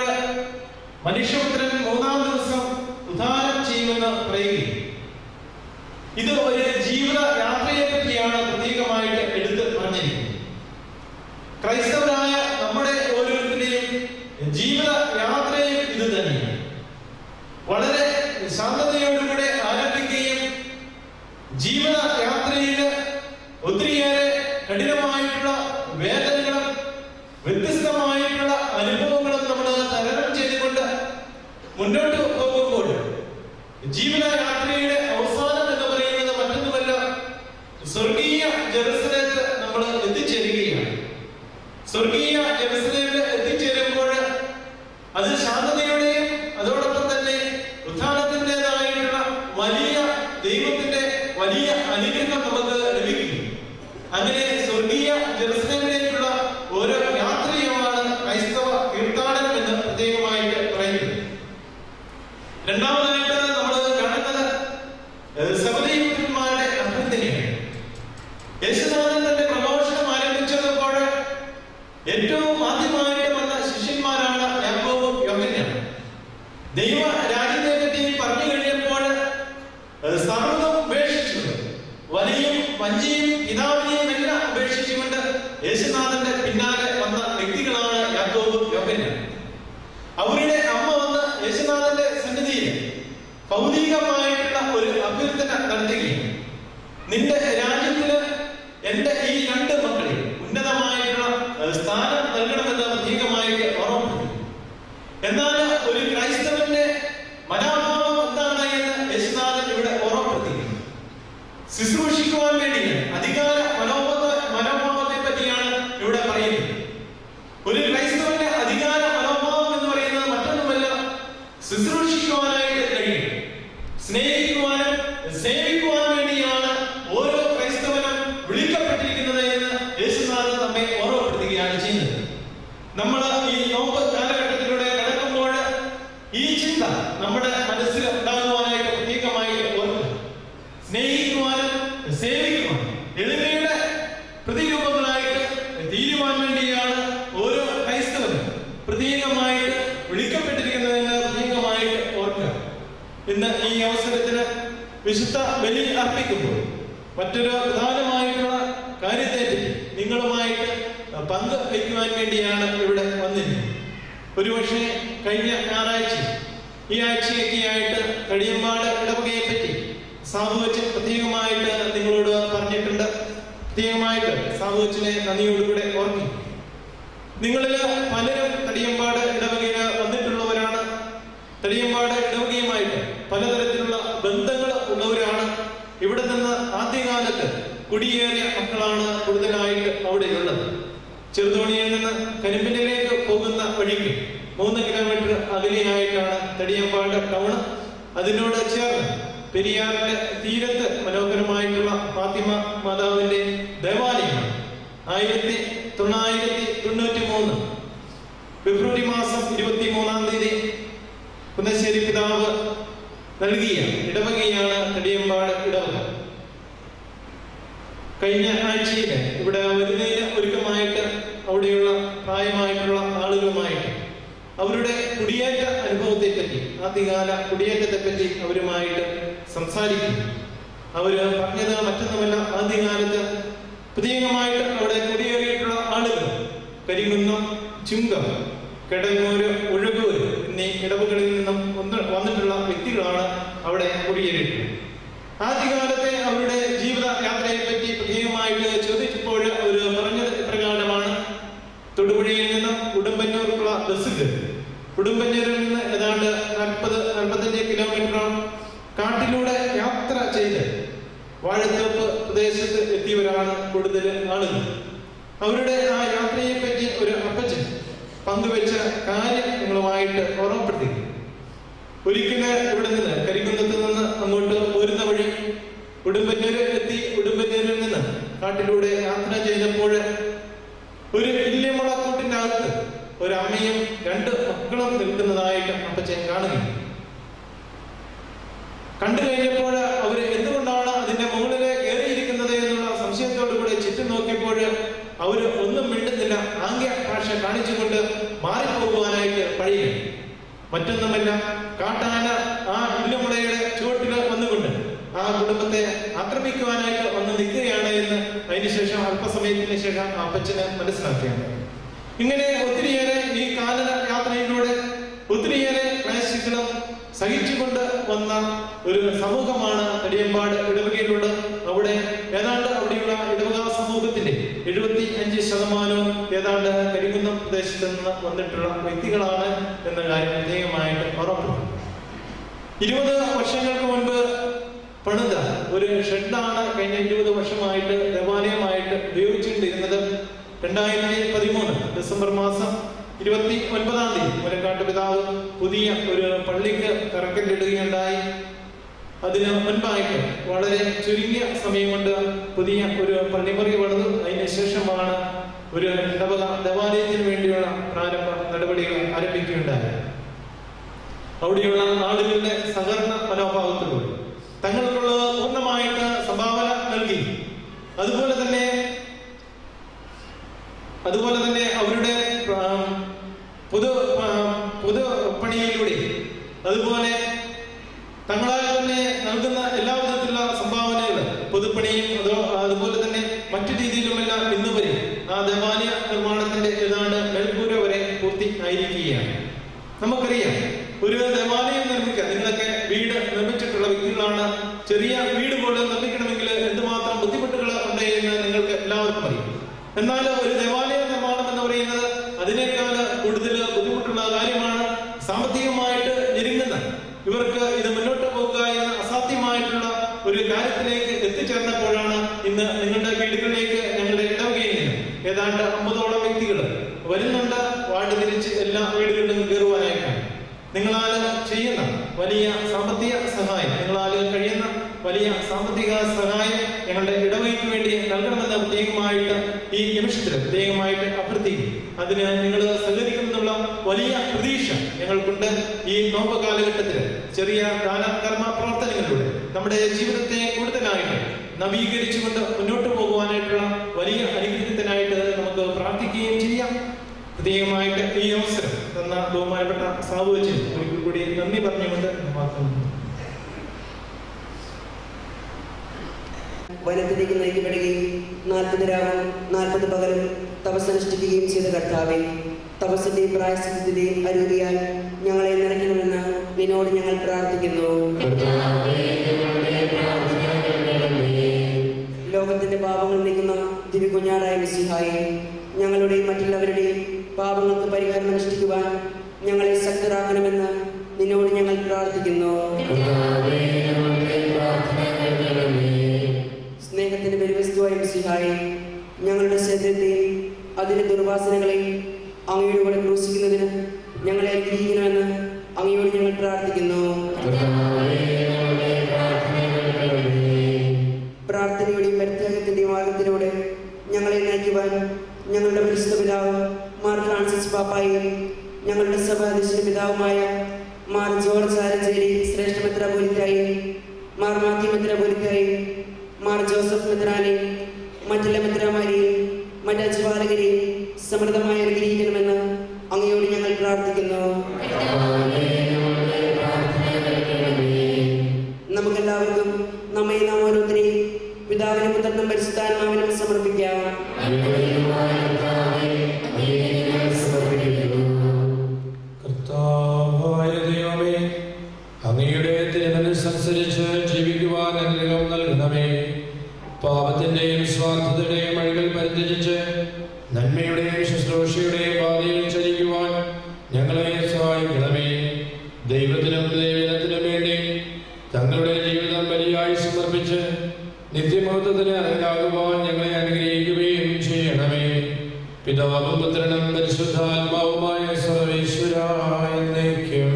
മനുഷ്യപുത്രൻ 3-ാം ദിവസം ഉദ്ധാനം ചെയ്യുമെന്ന് പറയുകയും ഇത് ഒരു ജീവിത യാത്രയെ പറ്റിയാണ് പ്രത്യേകമായിട്ട് എടുത്ത് പറഞ്ഞിരിക്കുന്നത്. ക്രൈസ്തവരായ നമ്മുടെ ഓരോരുത്തരുടെയും ജീവിത യാത്രയും ഇത് തന്നെയാണ്. വളരെ ശാന്തതയോടുകൂടെ ആരംഭിക്കുകയും ജീവിത യാത്രയിൽ ഒത്തിരിയേറെ കഠിനമായിട്ടുള്ള വേദനകളും വ്യത്യസ്തമായിട്ടുള്ള അനുഭവങ്ങളും നമ്മൾ തരണം ചെയ്തുകൊണ്ട് മുന്നോട്ട് പോകുമ്പോൾ ജീവിത യാത്രയുടെ അവസാനം എന്ന് പറയുന്നത് മറ്റൊന്നുമല്ല, സ്വർഗീയ ജെറുസലേമിൽ നമ്മൾ എത്തിച്ചേരുകയാണ്. സ്വർഗീയ ജെറുസലേമിൽ എത്തിച്ചേരുമ്പോൾ അത് ശാന്തതയുടെയും അതോടൊപ്പം തന്നെ ഉത്ഥാനത്തിൻ്റെതായിട്ടുള്ള വലിയ ദൈവത്തിന്റെ വലിയ അനുഗ്രഹം നമുക്ക് ലഭിക്കും. അങ്ങനെ സ്വർഗീയ ജെറുസലേമിലേക്കുള്ള ഓരോ യാത്രയുമാണ് ക്രൈസ്തവ തീർത്ഥാടനം എന്ന് പ്രത്യേകമായിട്ട് പറയുന്നത്. രണ്ടാമതായിട്ട് നമ്മൾ കാണുന്നത് സഹോദരിമാരുടെ അഭ്യർത്ഥനയാണ്. യേശുനാഥൻ തന്റെ പ്രഘോഷണം ആരംഭിച്ചപ്പോൾ ഏറ്റവും ആദ്യമായിട്ട് വന്ന ശിഷ്യന്മാരാണ് യാക്കോബും യോഹന്നാനും. ദൈവ രാജ്യത്തെ പറ്റി പറഞ്ഞു കഴിഞ്ഞപ്പോൾ സർവ്വതും ഉപേക്ഷിച്ചു വലിയ ഭൗതികമായിട്ടുള്ള ഒരു അഭ്യർത്ഥന നടത്തുകയാണ്. നിന്റെ രാജ്യത്തിന് എന്റെ ഈ 2 മക്കളെ ഉന്നതമായിട്ടുള്ള സ്ഥാനം നൽകണമെന്ന് പ്രത്യേകമായിട്ട് ഓർമ്മപ്പെടുത്തി. എന്നാൽ ഒരു ക്രൈസ്തവന്റെ മനോഭാവം എന്താണ് എന്ന് യേശുനാഥൻ ഇവിടെ ഓർമ്മപ്പെടുത്തിയിരിക്കുന്നു. ശുശ്രൂഷിക്കുവാൻ വേണ്ടി അധികാര മനോഭാവത്തെ പറ്റിയാണ് ഇവിടെ പറയുന്നത്. ഒരു ക്രൈസ്തവന്റെ അധികാര മനോഭാവം എന്ന് പറയുന്നത് മറ്റൊന്നുമല്ല, ശുശ്രൂഷിക്കുവാനായിട്ട് കഴിയും. സ്നേഹിക്കുവാനും സേവിക്കുവാൻ വേണ്ടിയാണ് ഓരോ ക്രൈസ്തവനും വിളിക്കപ്പെട്ടിരിക്കുന്നത് എന്ന് യേശുനാഥൻ നമ്മെ ഓർമ്മപ്പെടുത്തുകയാണ് ചെയ്യുന്നത്. നമ്മൾ ഈ നോമ്പ് കാലഘട്ടത്തിലൂടെ കടക്കുമ്പോൾ ഈ ചിന്ത നമ്മുടെ മനസ്സിൽ ഉണ്ടാകുവാനായിട്ട് പ്രത്യേകമായി ഓർക്കുക. സ്നേഹിക്കുവാനും സേവിക്കുവാനും എളിമയുടെ പ്രതിരൂപങ്ങളായിട്ട് തീരുവാൻ വേണ്ടിയാണ് ഓരോ ക്രൈസ്തവനും പ്രത്യേകമായിട്ട് വിളിക്കപ്പെട്ടിരിക്കുന്നതെന്ന് പ്രത്യേകമായിട്ട് ഓർക്കുക. ഇന്ന് ഈ അവസരത്തിന് വിശുദ്ധ ബലി അർപ്പിക്കുമ്പോൾ മറ്റൊരു പ്രധാനമായിട്ടുള്ള കാര്യത്തെപ്പറ്റി നിങ്ങളുമായിട്ട് പങ്ക് വയ്ക്കുവാൻ വേണ്ടിയാണ് ഇവിടെ വന്നിരുന്നത്. ഒരുപക്ഷെ കഴിഞ്ഞ ഞായറാഴ്ച ഈ ആഴ്ചയൊക്കെയായിട്ട് കടിയമ്പാട് ഇടവകയെ പറ്റി സാബുവച്ചൻ പ്രത്യേകമായിട്ട് നിങ്ങളോട് പറഞ്ഞിട്ടുണ്ട്. പ്രത്യേകമായിട്ട് സാബുവച്ചനെ നന്ദിയോടുകൂടെ ഓർക്കി. നിങ്ങളിൽ പലരും കടിയമ്പാട് ഇടവകയിൽ വന്നിട്ടുള്ളവരാണ്. കടിയമ്പാട് ഇടവകയുമായിട്ട് പലതരത്തിലുള്ള ബന്ധങ്ങൾ ഉള്ളവരാണ്. ഇവിടെ നിന്ന് ആദ്യകാലത്ത് കുടിയേറിയ മക്കളാണ് കൂടുതലായിട്ട് അവിടെയുള്ളത്. ചെറുതോണിയിൽ നിന്ന് കരിമ്പിനിലേക്ക് പോകുന്ന വഴിക്ക് 3 കിലോമീറ്റർ അകലെയായിട്ടാണ് തടിയമ്പാട് ടൗൺ. അതിനോട് ചേർന്ന് പെരിയാറിന്റെ തീരത്ത് മനോഹരമായിട്ടുള്ള ഫാത്തിമ മാതാവിന്റെ ദേവാലയമാണ്. 1993 ഫെബ്രുവരി മാസം 23-ാം തീയതി കുന്നശ്ശേരി പിതാവ് നൽകിയ ഇടവകയാണ് തടിയമ്പാട് ഇടവക. കഴിഞ്ഞ ആഴ്ചയിൽ ഇവിടെ വരുന്നതിന് ഒരുക്കമായിട്ട് അവിടെയുള്ള പ്രായമായിട്ടുള്ള ആളുകളുമായിട്ട് അവരുടെ കുടിയേറ്റ അനുഭവത്തെ പറ്റി, ആദ്യകാല കുടിയേറ്റത്തെ പറ്റി അവരുമായിട്ട് സംസാരിക്കും. അവര് പറഞ്ഞത് മറ്റൊന്നുമല്ല, ആദ്യകാലത്ത് പ്രത്യേകമായിട്ട് അവിടെ കുടിയേറിയിട്ടുള്ള ആളുകൾ കരിങ്കുന്നം, ചുങ്കം, കിടങ്ങൂര്, ഉഴകൂര് എന്നീ ഇടവുകളിൽ നിന്നും വന്നിട്ടുള്ള വ്യക്തികളാണ് അവിടെ കുടിയേറിയിട്ടുള്ളത്. ആദ്യകാലത്തെ അവരുടെ ജീവിത യാത്രയെ പറ്റി പ്രത്യേകമായിട്ട് ചോദിച്ചപ്പോൾ അവർ പറഞ്ഞത് പ്രകാരമാണ്, തൊടുപുഴയിൽ നിന്നും ഉടുമ്പന്നൂർക്കുള്ള ബസ് കയറി ഉടുമ്പന്നൂരിൽ നിന്ന് ഏതാണ്ട് 40-45 കിലോമീറ്റർ കാട്ടിലൂടെ യാത്ര ചെയ്ത് വാഴത്തോപ്പ് പ്രദേശത്ത് എത്തിയവരാണ് കൂടുതൽ ആളുകൾ. അവരുടെ ആ യാത്രയെ പറ്റി ഒരു അപ്പച്ചൻ പങ്കുവെച്ച കാര്യം നിങ്ങളുമായിട്ട് ഓർമ്മപ്പെടുത്തി. ഒരിക്കല് ഇവിടെ നിന്ന് കരിക്കുന്നത്ത് നിന്ന് അങ്ങോട്ട് പോരുന്ന വഴി ഉടുമ്പന്നൂര് എത്തി. ഉടുമ്പന്നൂരിൽ നിന്ന് കാട്ടിലൂടെ യാത്ര ചെയ്തപ്പോൾ ഒരു ഇല്ലിമുളക്കൂട്ടിന്റെ അകത്ത് ഒരമ്മയും 2 മക്കളും നിൽക്കുന്നതായിട്ട് അപ്പച്ചൻ കാണുകയും കണ്ടു കഴിഞ്ഞപ്പോൾ അവര് എന്തുകൊണ്ടാണ് അതിന്റെ മുകളിൽ കയറിയിരിക്കുന്നത് എന്നുള്ള സംശയത്തോടു കൂടെ ചുറ്റും നോക്കിയപ്പോൾ അവര് ഒന്നും മിണ്ടുന്നില്ല. ആംഗ്യ ഭാഷ കാണിച്ചുകൊണ്ട് മാറിപ്പോകുവാനായിട്ട് കഴിയും. മറ്റൊന്നുമല്ല, കാട്ടാന ആ ഇല്ലുമുളയുടെ ചുവട്ടിൽ വന്നുകൊണ്ട് ആ കുടുംബത്തെ ആക്രമിക്കുവാനായിട്ട് വന്ന് നിൽക്കുകയാണ് എന്ന് അതിനുശേഷം അല്പസമയത്തിന് ശേഷം അപ്പച്ചന് മനസ്സിലാക്കിയാണ്. ഇങ്ങനെ ഒത്തിരിയേറെ ഈ കാനന യാത്രയിലൂടെ ഒത്തിരിയേറെ ക്ലേശങ്ങളും സഹിച്ചുകൊണ്ട് വന്ന ഒരു സമൂഹമാണ് തടിയമ്പാട് ഇടവകയിലുള്ളത്. അവിടെ ഏതാണ്ട് അവിടെയുള്ള ഇടവക സമൂഹത്തിന്റെ 75% ഏതാണ്ട് കരിങ്കുന്നം പ്രദേശത്ത് നിന്ന് വന്നിട്ടുള്ള വ്യക്തികളാണ് എന്ന കാര്യം പ്രത്യേകമായിട്ട് ഓർമ്മപ്പെടുത്തുന്നു. 20 വർഷങ്ങൾക്ക് മുൻപ് പണിത ഒരു ഷെഡാണ് കഴിഞ്ഞ 20 വർഷമായിട്ട് ദേവാലയമായിട്ട് ഉപയോഗിച്ചുകൊണ്ടിരുന്നത്. 2013 ഡിസംബർ മാസം 29-ാം തീയതി മുലക്കാട്ട് പിതാവ് പുതിയ ഒരു പള്ളിക്ക് തറക്കല്ലിടുകയുണ്ടായി. അതിന് മുൻപായിട്ട് വളരെ ചുരുങ്ങിയ സമയം കൊണ്ട് പുതിയ ഒരു പള്ളിമുറി പണിതു. അതിന് ശേഷമാണ് ഒരു ഇടവക ദേവാലയത്തിന് വേണ്ടിയുള്ള പ്രാരംഭ നടപടികൾ ആരംഭിക്കുകയുണ്ടായി. അവിടെയുള്ള ആളുകളുടെ സഹകരണ മനോഭാവത്തിലൂടെ തങ്ങൾക്കുള്ളത് പൂർണ്ണമായിട്ട് സംഭാവന നൽകി. അതുപോലെ തന്നെ അവരുടെ പൊതു പണിയിലൂടെ അതുപോലെ തങ്ങളാൽ തന്നെ നൽകുന്ന എല്ലാ വിധത്തിലുള്ള സംഭാവനകൾ പൊതുപ്പണിയും അതുപോലെ തന്നെ മറ്റു രീതിയിലുമെല്ലാം ഇന്ന് വരെ ആ ദേവാലയ നിർമ്മാണത്തിന്റെ ഏതാണ്ട് മേൽക്കൂര വരെ പൂർത്തി ആയിരിക്കുകയാണ്. നമുക്കറിയാം ഒരു ദേവാലയം നിർമ്മിക്കാൻ, നിങ്ങളൊക്കെ വീട് നിർമ്മിച്ചിട്ടുള്ള വ്യക്തികളാണ്. ചെറിയ വീട് പോലെ നിർമ്മിക്കണമെങ്കിൽ എന്തുമാത്രം ബുദ്ധിമുട്ടുകൾ ഉണ്ട് എന്ന് നിങ്ങൾക്ക് എല്ലാവർക്കും അറിയാം. എന്നാൽ ഒരു ദേവാലയ നിർമ്മാണം എന്ന് പറയുന്നത് അതിനേക്കാൾ കൂടുതൽ ബുദ്ധിമുട്ടുള്ള കാര്യമാണ്. സാമ്പത്തികമായിട്ട് ഞെരുങ്ങുന്ന ഇവർക്ക് ഇത് മുന്നോട്ട് പോകുക എന്ന അസാധ്യമായിട്ടുള്ള ഒരു കാര്യത്തിലേക്ക് എത്തിച്ചേർന്നപ്പോഴാണ് ഇന്ന് നിങ്ങളുടെ വീടുകളിലേക്ക് ഞങ്ങളുടെ ഇടവകയിൽ നിന്ന് ഏതാണ്ട് 50ഓളം വ്യക്തികൾ വരുന്നുണ്ട്. വാർഡ് തിരിച്ച് എല്ലാ വീടുകളിലും കയറുവാനായിട്ടാണ്. നിങ്ങളാൽ ചെയ്യുന്ന വലിയ സാമ്പത്തിക സഹായം, നിങ്ങളാൽ കഴിയുന്ന വലിയ സാമ്പത്തിക സഹായം ഞങ്ങളുടെ ഇടവകയ്ക്ക് വേണ്ടി നൽകണമെന്ന് പ്രത്യേകമായിട്ട് ഈ നിമിഷത്തിൽ പ്രത്യേകമായിട്ട് അഭ്യർത്ഥിക്കും. അതിന് നിങ്ങൾ സഹകരിക്കുമെന്നുള്ള വലിയ പ്രതീക്ഷ ഞങ്ങൾക്കുണ്ട്. ഈ നോമ്പ് കാലഘട്ടത്തിൽ ചെറിയ ദാനകർമ്മ പ്രവർത്തനങ്ങളിലൂടെ നമ്മുടെ ജീവിതത്തെ കൂടുതലായിട്ട് നവീകരിച്ചുകൊണ്ട് മുന്നോട്ട് പോകുവാനായിട്ടുള്ള വലിയ അനുഗ്രഹത്തിനായിട്ട് നമുക്ക് പ്രാർത്ഥിക്കുകയും ചെയ്യാം. പ്രത്യേകമായിട്ട് ഈ അവസരം തന്ന ബഹുമാനപ്പെട്ട സാബുവച്ചൻ ഒരിക്കൽ കൂടി നന്ദി പറഞ്ഞുകൊണ്ട് വനത്തിലേക്ക് നയിക്കപ്പെടുകയും 40 രാവും 40 പകലും തപസ്സനുഷ്ഠിക്കുകയും ചെയ്ത കർത്താവെ, തപസ്സിന്റെയും പ്രായശ്ചിത്തത്തിന്റെയും അരൂപിയാൽ ഞങ്ങളെ നിറയ്ക്കണമെന്ന് നിന്നോട് ഞങ്ങൾ പ്രാർത്ഥിക്കുന്നു. ലോകത്തിന്റെ പാപങ്ങൾ നീക്കുന്ന ദിവ്യകുഞ്ഞാടായ മിശിഹായെ, ഞങ്ങളുടെയും മറ്റുള്ളവരുടെയും പാപങ്ങൾക്ക് പരിഹാരം അനുഷ്ഠിക്കുവാൻ ഞങ്ങളെ ശക്തരാക്കണമെന്ന് നിന്നോട് ഞങ്ങൾ പ്രാർത്ഥിക്കുന്നു. സ്നേഹത്തിന്റെ പരിവസ്തുവായ മിശിഹായെ, ഞങ്ങളുടെ ശരീരത്തെയും അതിന്റെ ദുർവാസനകളെയും അങ്ങയുടെ കൂടെ ക്രൂശിക്കുന്നതിന് ഞങ്ങളെ അനുഗ്രഹിക്കണമെന്ന് അങ്ങയോട് ഞങ്ങൾ പ്രാർത്ഥിക്കുന്നു. പ്രാർത്ഥനയുടെയും പരിത്യാഗത്തിന്റെയും മാർഗത്തിലൂടെ ഞങ്ങളെ നയിക്കുവാൻ ഞങ്ങളുടെ പരിശുദ്ധ പിതാവ് മാർ ഫ്രാൻസിസ് പാപ്പായും ഞങ്ങളുടെ സഭാധ്യക്ഷ പിതാവുമായ മാർ ജോർജ് ആലഞ്ചേരി ശ്രേഷ്ഠ മെത്രാപ്പൊലീത്തായും മാർ മാത്യു മെത്രാപ്പൊലീത്തായും മാർ ജോസഫ് മെത്രാനെയും മറ്റുള്ള മെത്രാമാരെയും മറ്റ് അജപാലകരെയും സമൃദ്ധമായി അനുഗ്രഹിക്കണമെന്ന് അങ്ങയോട് ഞങ്ങൾ പ്രാർത്ഥിക്കുന്നു. നമുക്കെല്ലാവർക്കും നമ്മെ നാം ഓരോരുത്തരെയും പിതാവിനും പുത്രനും പരിശുദ്ധാത്മാവിനും സമർപ്പിക്കാം. കർത്താവായ ദൈവമേ, അങ്ങയുടെ തിരുമനസ്സനുസരിച്ച് ജീവിക്കുവാൻ അനുഗ്രഹം നൽകണമേ. പാപത്തിന്റെയും സ്വാർത്ഥതയുടെയും വഴികൾ പരിത്യജിച്ച് നന്മയുടെയും ശുശ്രൂഷയുടെയും പാതയിൽ ചലിക്കുവാൻ ഞങ്ങളെ സഹായിക്കണമേ. ദൈവത്തിനും ദൈവത്തിനും വേണ്ടി തങ്ങളുടെ ജീവിതം ബലിയായി സമർപ്പിച്ച് നിത്യമഹത്വത്തിന് അർഹരാകുവാൻ ഞങ്ങളെ അനുഗ്രഹിക്കുകയും ചെയ്യണമേ. പിതാവും പുത്രനും പരിശുദ്ധാത്മാവുമായ സർവേശ്വരായ എന്നേക്കും.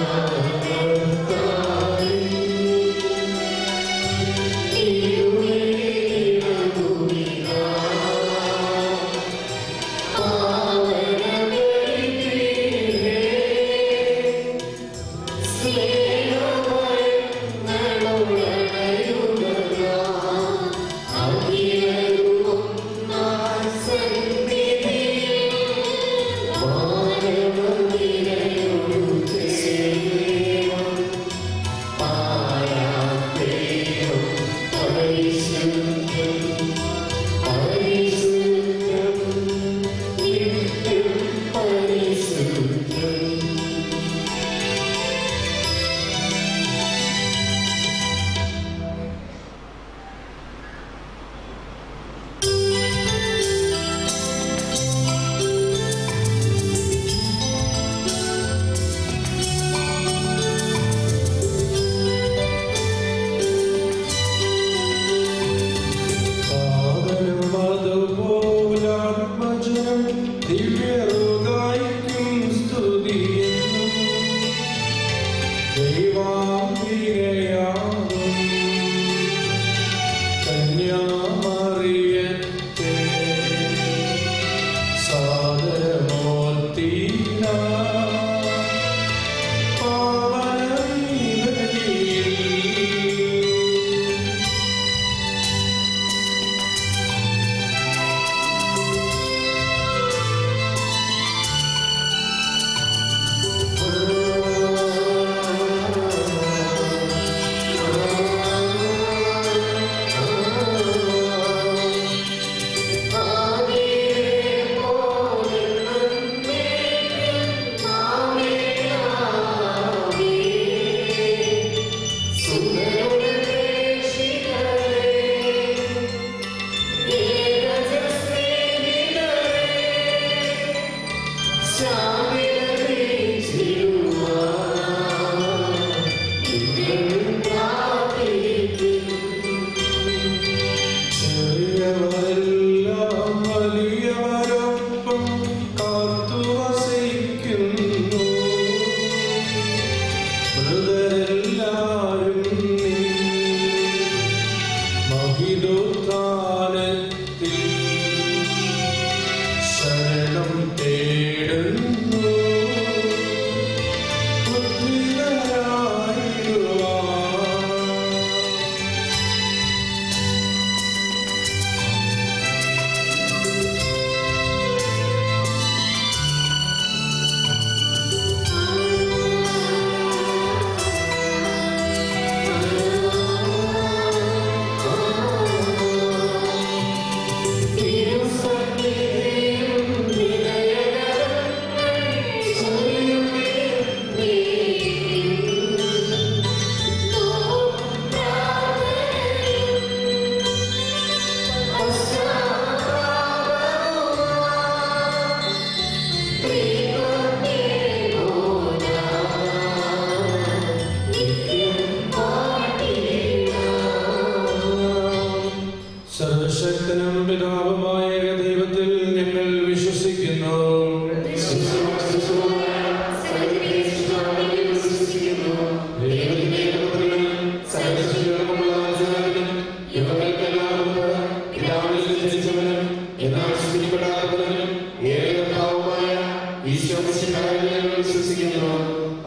Amen.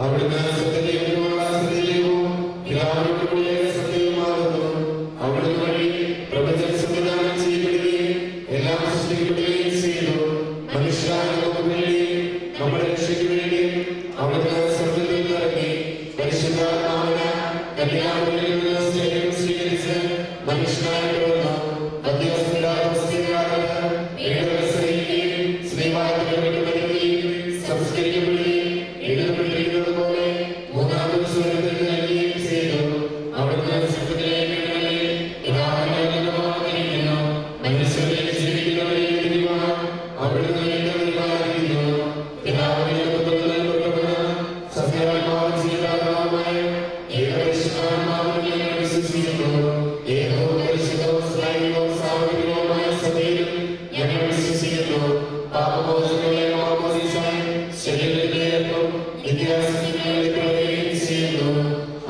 അവിടുന്ന് സത്യദൈവത്തിനുള്ള സത്യദൈവവും പിതാവിനോടുകൂടിയ സത്യവുമാകുന്നു. അവിടുന്ന് വഴി പ്രപഞ്ചം സംവിധാനം ചെയ്യപ്പെടുകയും എല്ലാം സൃഷ്ടിക്കപ്പെടുകയും ചെയ്തു. മനുഷ്യർക്ക് വേണ്ടിയും നമ്മുടെ രക്ഷയ്ക്ക് വേണ്ടിയും അവിടുന്ന് സ്വർഗ്ഗത്തിൽ നിന്നിറങ്ങി പരിശുദ്ധാത്മാവിനെ കന്യാകുമാരിയിൽ നിന്ന് സ്നേഹം സ്വീകരിച്ച് മനുഷ്യനായി പിറന്നു. സംസ്കരിക്കപ്പെടുകയും എഴുതപ്പെട്ടിരിക്കുന്നത് പോലെ മൂന്നാം ദിവസം നൽകുകയും ചെയ്തു. അവിടുന്ന് സ്വർഗ്ഗത്തിലേക്ക് മനുഷ്യരെ ജീവിക്കുന്നവരെ അവിടുന്ന് സത്യാത്മാവ് ജീവാത്മാവുമായ ഏകപരിശുദ്ധാത്മാവിനെ വിശ്വസിക്കുന്നു. ഏകോ പരിശുദ്ധവും സ്നേഹവും സാമൂഹികവുമായ സഭയിലും ഞങ്ങൾ വിശ്വസിക്കുന്നു. പാപമോചനമുള്ള മാമോദീസായി ശരീരത്തിലെ നിത്യാസനങ്ങളിലേക്ക് ചെയ്യുന്നു.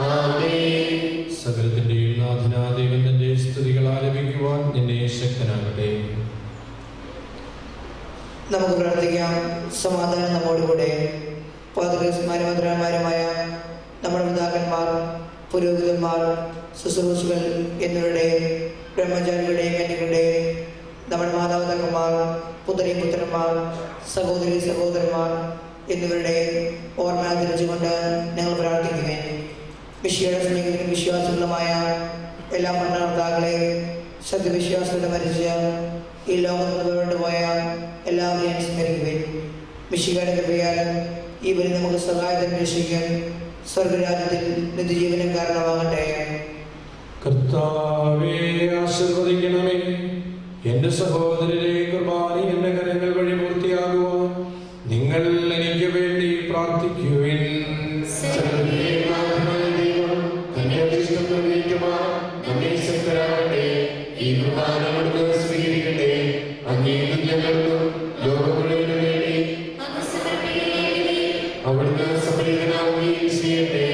ആമേൻ. സകലത്തിന്റെയും നാഥനായ ദൈവത്തിന്റെ സ്തുതികൾ ആലപിക്കുവാൻ നിന്നെ ശക്തനാകട്ടെ. നമുക്ക് പ്രാർത്ഥിക്കാം. സമാധാനം നമ്മോടുകൂടെ. പാതകന്മാരുമായ നമ്മുടെ പിതാക്കന്മാർ, പുരോഹിതന്മാർ, ശുശ്രൂഷകൾ എന്നിവരുടെ ബ്രഹ്മചാരികളുടെ കന്യകളുടെ നമ്മുടെ മാതാപിതാക്കന്മാർ, പുത്രി പുത്രന്മാർ, സഹോദരി സഹോദരന്മാർ എന്നിവരുടെ ഓർമ്മ ആചരിച്ചുകൊണ്ട് ഞങ്ങൾ പ്രാർത്ഥിക്കുമേ. മിശിഹയുടെ സ്നേഹിതരും വിശ്വാസികളുമായ എല്ലാ ഭരണകർത്താക്കളെ, സത്യവിശ്വാസത്തോടെ മരിച്ച ഈ ലോകത്തോട് പോയ എല്ലാവരെയും സ്മരിക്കുവേൻ. മിശിഹയുടെ കൃപയാൽ ഈ വഴി നമുക്ക് സഹായത്തിന് രക്ഷിക്കാൻ സ്വർഗരാജ്യത്തിൽ നിത്യജീവനം കാരണമാകട്ടെ. കർത്താവേ, ആശീർവദിക്കണമേ. എന്റെ സഹോദരരെ, കുർബാന എന്റെ കരങ്ങൾ വഴി പൂർത്തിയാകുവാൻ നിങ്ങൾ എനിക്ക് വേണ്ടി പ്രാർത്ഥിക്കുവിൻ. ഈ കുർബാന സ്വീകരിക്കട്ടെ. അങ്ങേക്കും ഞങ്ങൾക്കും ലോകം മുഴുവനും വേണ്ടി അവിടുന്ന് സമീപനാവുകയും ചെയ്യട്ടെ.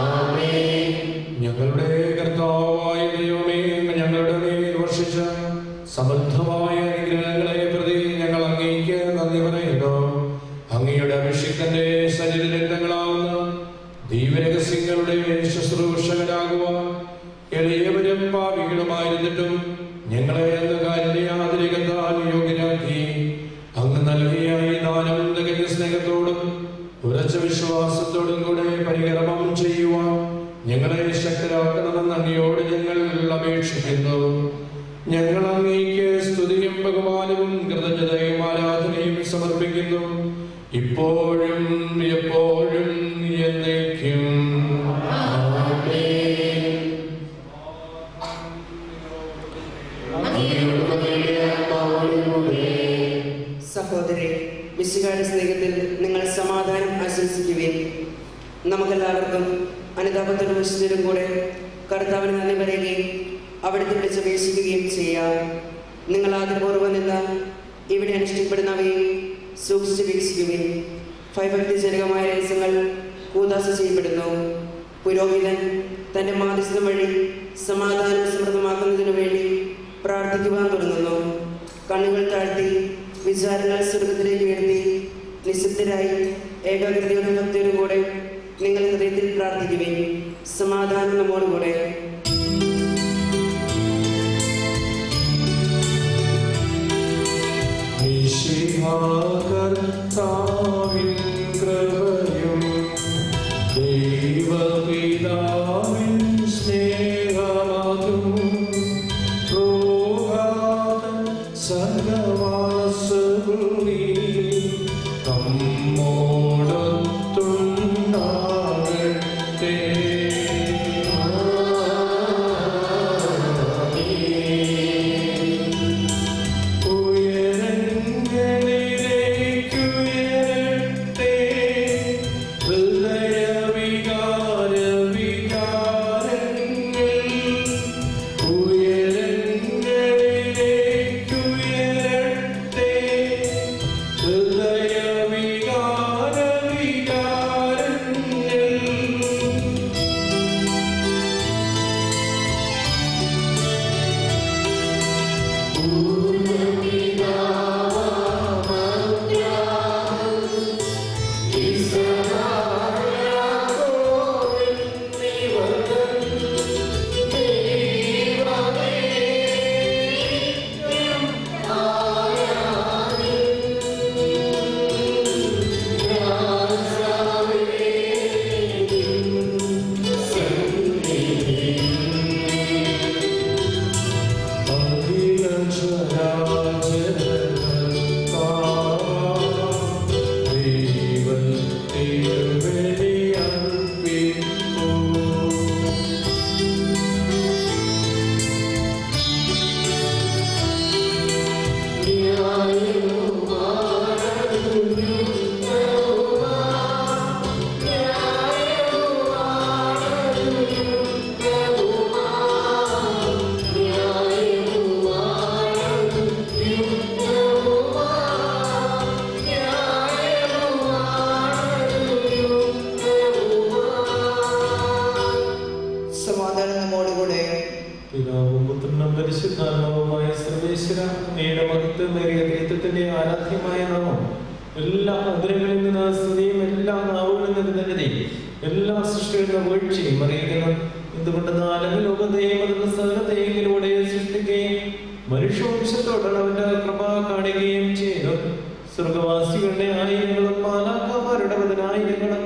ആമേൻ. ഞങ്ങളുടെ കർത്താവായ ദൈവമേ, ഞങ്ങളുടെ മേൽ വർഷിച്ച സമൃദ്ധമായ അനുഗ്രഹങ്ങളെ പ്രതി ഞങ്ങൾ അങ്ങേക്ക് നന്ദി പറയുന്നു. അങ്ങയുടെ അഭിഷിക്തന്റെ ശരീരരക്തങ്ങളാവുന്ന ദൈവരഹസ്യങ്ങളുടെ ശുശ്രൂഷകരാകുവാൻ എളിയവരും പാപികളുമായിരുന്നിട്ടും ഞങ്ങളെ കാരുണ്യാതിരികത്താൽ യോഗ്യരാക്കി. അങ്ങ് നൽകിയ ഈ ദാനം തികഞ്ഞ സ്നേഹത്തോടും ഉറച്ച വിശ്വാസത്തോടും കൂടെ പരികർമ്മം ചെയ്യുവാൻ ഞങ്ങളെ ശക്തരാക്കണമെന്ന് അങ്ങയോട് ഞങ്ങൾ അപേക്ഷിക്കുന്നു. ഞങ്ങൾ അങ്ങേക്ക് സ്തുതിയും ബഹുമാനവും കൃതജ്ഞതയും ആരാധനയും സമർപ്പിക്കുന്നു, ഇപ്പോഴും എപ്പോഴും എന്നേക്കും. സഹോദരി, മിശിഹായുടെ സ്നേഹത്തിൽ നിങ്ങൾ സമാധാനം ആശംസിക്കുവിൻ. നമുക്കെല്ലാവർക്കും അനുതാപത്തോടും വിശുദ്ധരും കൂടെ കർത്താവിന് നന്ദി പറയുകയും അവിടുത്തെ വിളിച്ചപേക്ഷിക്കുകയും ചെയ്യാം. നിങ്ങൾ ആദരപൂർവ്വം നിന്ന് ഇവിടെ അനുഷ്ഠിക്കപ്പെടുന്നവയും സൂക്ഷിച്ച് വീക്ഷിക്കുവിൻ. ഭയഭക്തിജനകമായ രഹസ്യങ്ങൾ കൂദാശ ചെയ്യപ്പെടുന്നു. പുരോഹിതൻ തൻ്റെ മാധ്യസ്ഥം വഴി സമാധാനം സമൃദ്ധമാക്കുന്നതിനു വേണ്ടി പ്രാർത്ഥിക്കുവാൻ തുടങ്ങുന്നു. കണ്ണുകൾ താഴ്ത്തി വിചാരങ്ങൾ സ്വർഗത്തിലേക്ക് ഉയർത്തി നിശബ്ദരായി ഏകാഗ്രതയോടും ഭക്തിയോടും കൂടെ നിങ്ങൾ ഹൃദയത്തിൽ പ്രാർത്ഥിക്കുവിൻ. സമാധാനം നമ്മോടുകൂടെ. കർത്താവിൻ കൃപയും ദൈവപിതാവിൻ സ്നേഹമതും സഹവാസവുമീ നമ്മോടൊത്തുണ്ടാകട്ടെ. എല്ലാ ഉദരങ്ങളിൽ നിന്ന് സ്തുതിയും എല്ലാ നാവുകളിൽ നിന്ന് കൃതജ്ഞതയും എല്ലാ സൃഷ്ടികളുടെ വീഴ്ചയും അറിയിക്കുന്നു. എന്തുകൊണ്ടെന്നാൽ ലോകത്തെയും അതിന്റെ സകലത്തെയിലൂടെ സൃഷ്ടിക്കുകയും മനുഷ്യവംശത്തോടാണ് അവന്റെ കൃപ കാണുകയും ചെയ്തു. സ്വർഗവാസികളുടെ ആയിരങ്ങളും മാലാഖമാരുടെ പതിനായിരങ്ങളും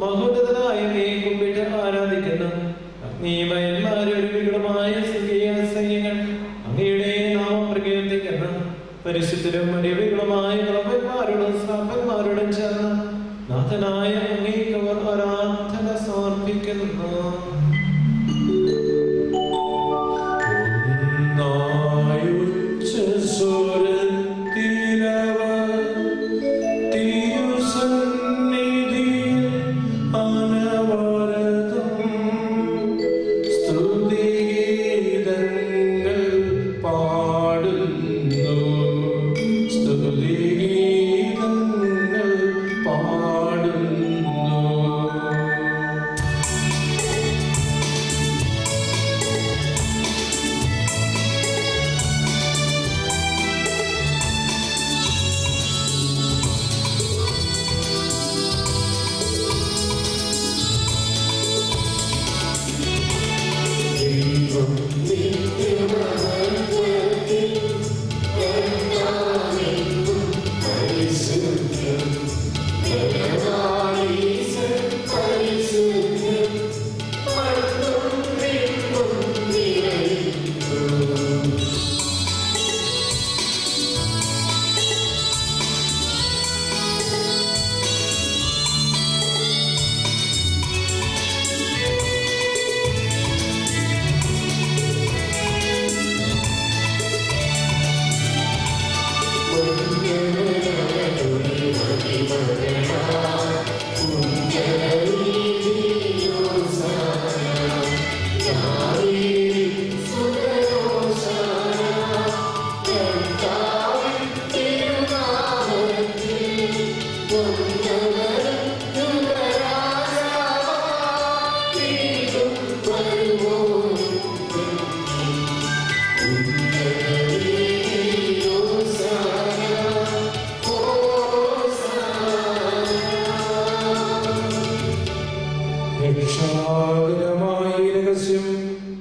മഹോന്നതനായ അങ്ങയെ കുമ്പിട്ട് ആരാധിക്കുന്നു. അഗ്നിമയന്മാരൊരുവികളുമായ സ്വർഗീയ സൈന്യങ്ങൾ അങ്ങയുടെ നാമം പ്രകീർത്തിക്കുന്നു. പരിശുദ്ധരും അരുവികളുമായ കളവന്മാരോടും ശ്രാപ്പന്മാരോടും ചേർന്ന് നാഥനായ അങ്ങേക്ക് അവർ ആരാധന സമർപ്പിക്കുന്നു.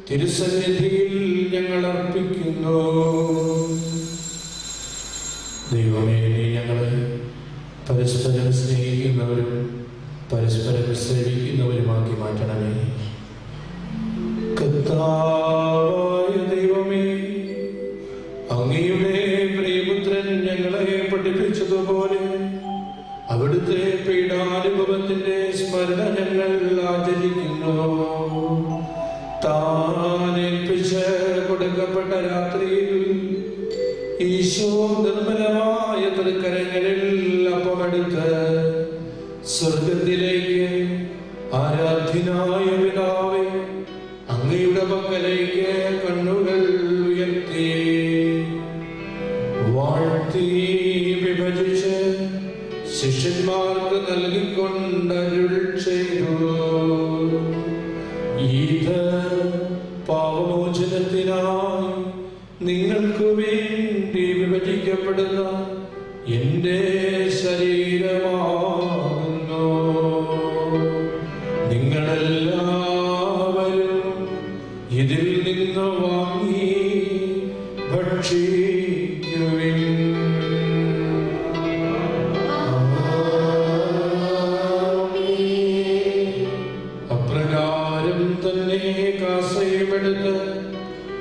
തിരുസന്നിധിയിൽ ഞങ്ങൾ അർപ്പിക്കുന്നു. ദൈവമേ, നീ ഞങ്ങളെ പരസ്പരം സ്നേഹിക്കുന്നവരും പരസ്പരം സേവിക്കുന്നവരുമാക്കി മാറ്റണമേ. കർത്താവായ ദൈവമേ, അങ്ങയുടെ പ്രിയപുത്രൻ ഞങ്ങളെ പഠിപ്പിച്ചതുപോലെ അവിടുത്തെ പീഡാനുഭവത്തിന്റെ സ്മരണ ഞങ്ങൾ ആചരിക്കുന്നു. താനേൽപ്പിച്ച് കൊടുക്കപ്പെട്ട രാത്രിയിൽ ഈശോ നിർമ്മലമായ തൃക്കരങ്ങളിൽ അപ്പമെടുത്ത് സ്വർഗത്തിലേക്ക് ആരാധ്യനായ പിതാവേ, അങ്ങയുടെ പക്കലേക്ക് കണ്ണുകൾ ഉയർത്തി വാഴ്ത്തി വിഭജിച്ച് ശിഷ്യന്മാർക്ക് നൽകിക്കൊണ്ടരുൾ ചെയ്തു. ഇത് പാപമോചനത്തിനായി നിങ്ങൾക്ക് വേണ്ടി വിഭജിക്കപ്പെടുന്ന എന്റെ ശരീരമാകുന്നു. നിങ്ങളെല്ലാവരും ഇതിൽ നിന്ന് വാങ്ങി ഭക്ഷിക്കുവിൻ. അപ്രകാരം തന്നെ കാസയുമെടുത്ത്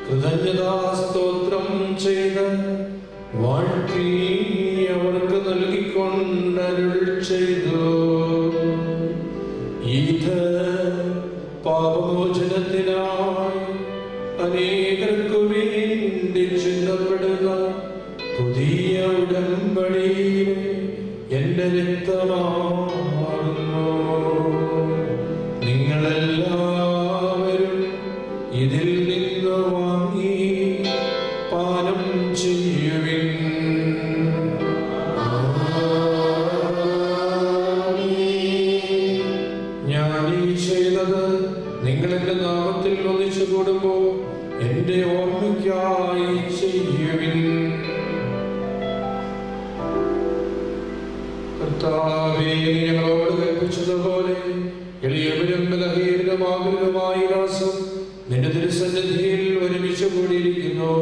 കൃതജ്ഞതാ സ്തോത്രം ചെയ്ത് വാഴ്ത്തി അവർക്ക് നൽകിക്കൊണ്ടരുൾ ചെയ്തു. ഇത് പാപമോചനത്തിനായി അനേകർക്കു വേണ്ടി ചിന്തപ്പെടുന്ന പുതിയ ഉടമ്പടിയിലെ എന്റെ രക്തമാകുന്നു. നിങ്ങളെല്ലാവരും ഇതിൽ നിന്ന് വാങ്ങി പാനം ചെയ്യുവിൻ. ഞാൻ ഈ ചെയ്തത് നിങ്ങൾ എന്റെ നാമത്തിൽ ഒന്നിച്ചു കൂടുമ്പോൾ എന്റെ ഓർമ്മയ്ക്കായി ചെയ്യുവിൻ. കർത്താവേ, നീ ഞങ്ങളോട് കൽപ്പിച്ചതുപോലെ എളിയവരും ബലഹീനമാകുലതുമായ ദാസം നിന്റെ തിരുസന്നിധിയിൽ ഒരുമിച്ച് കൂടിയിരിക്കുന്നു.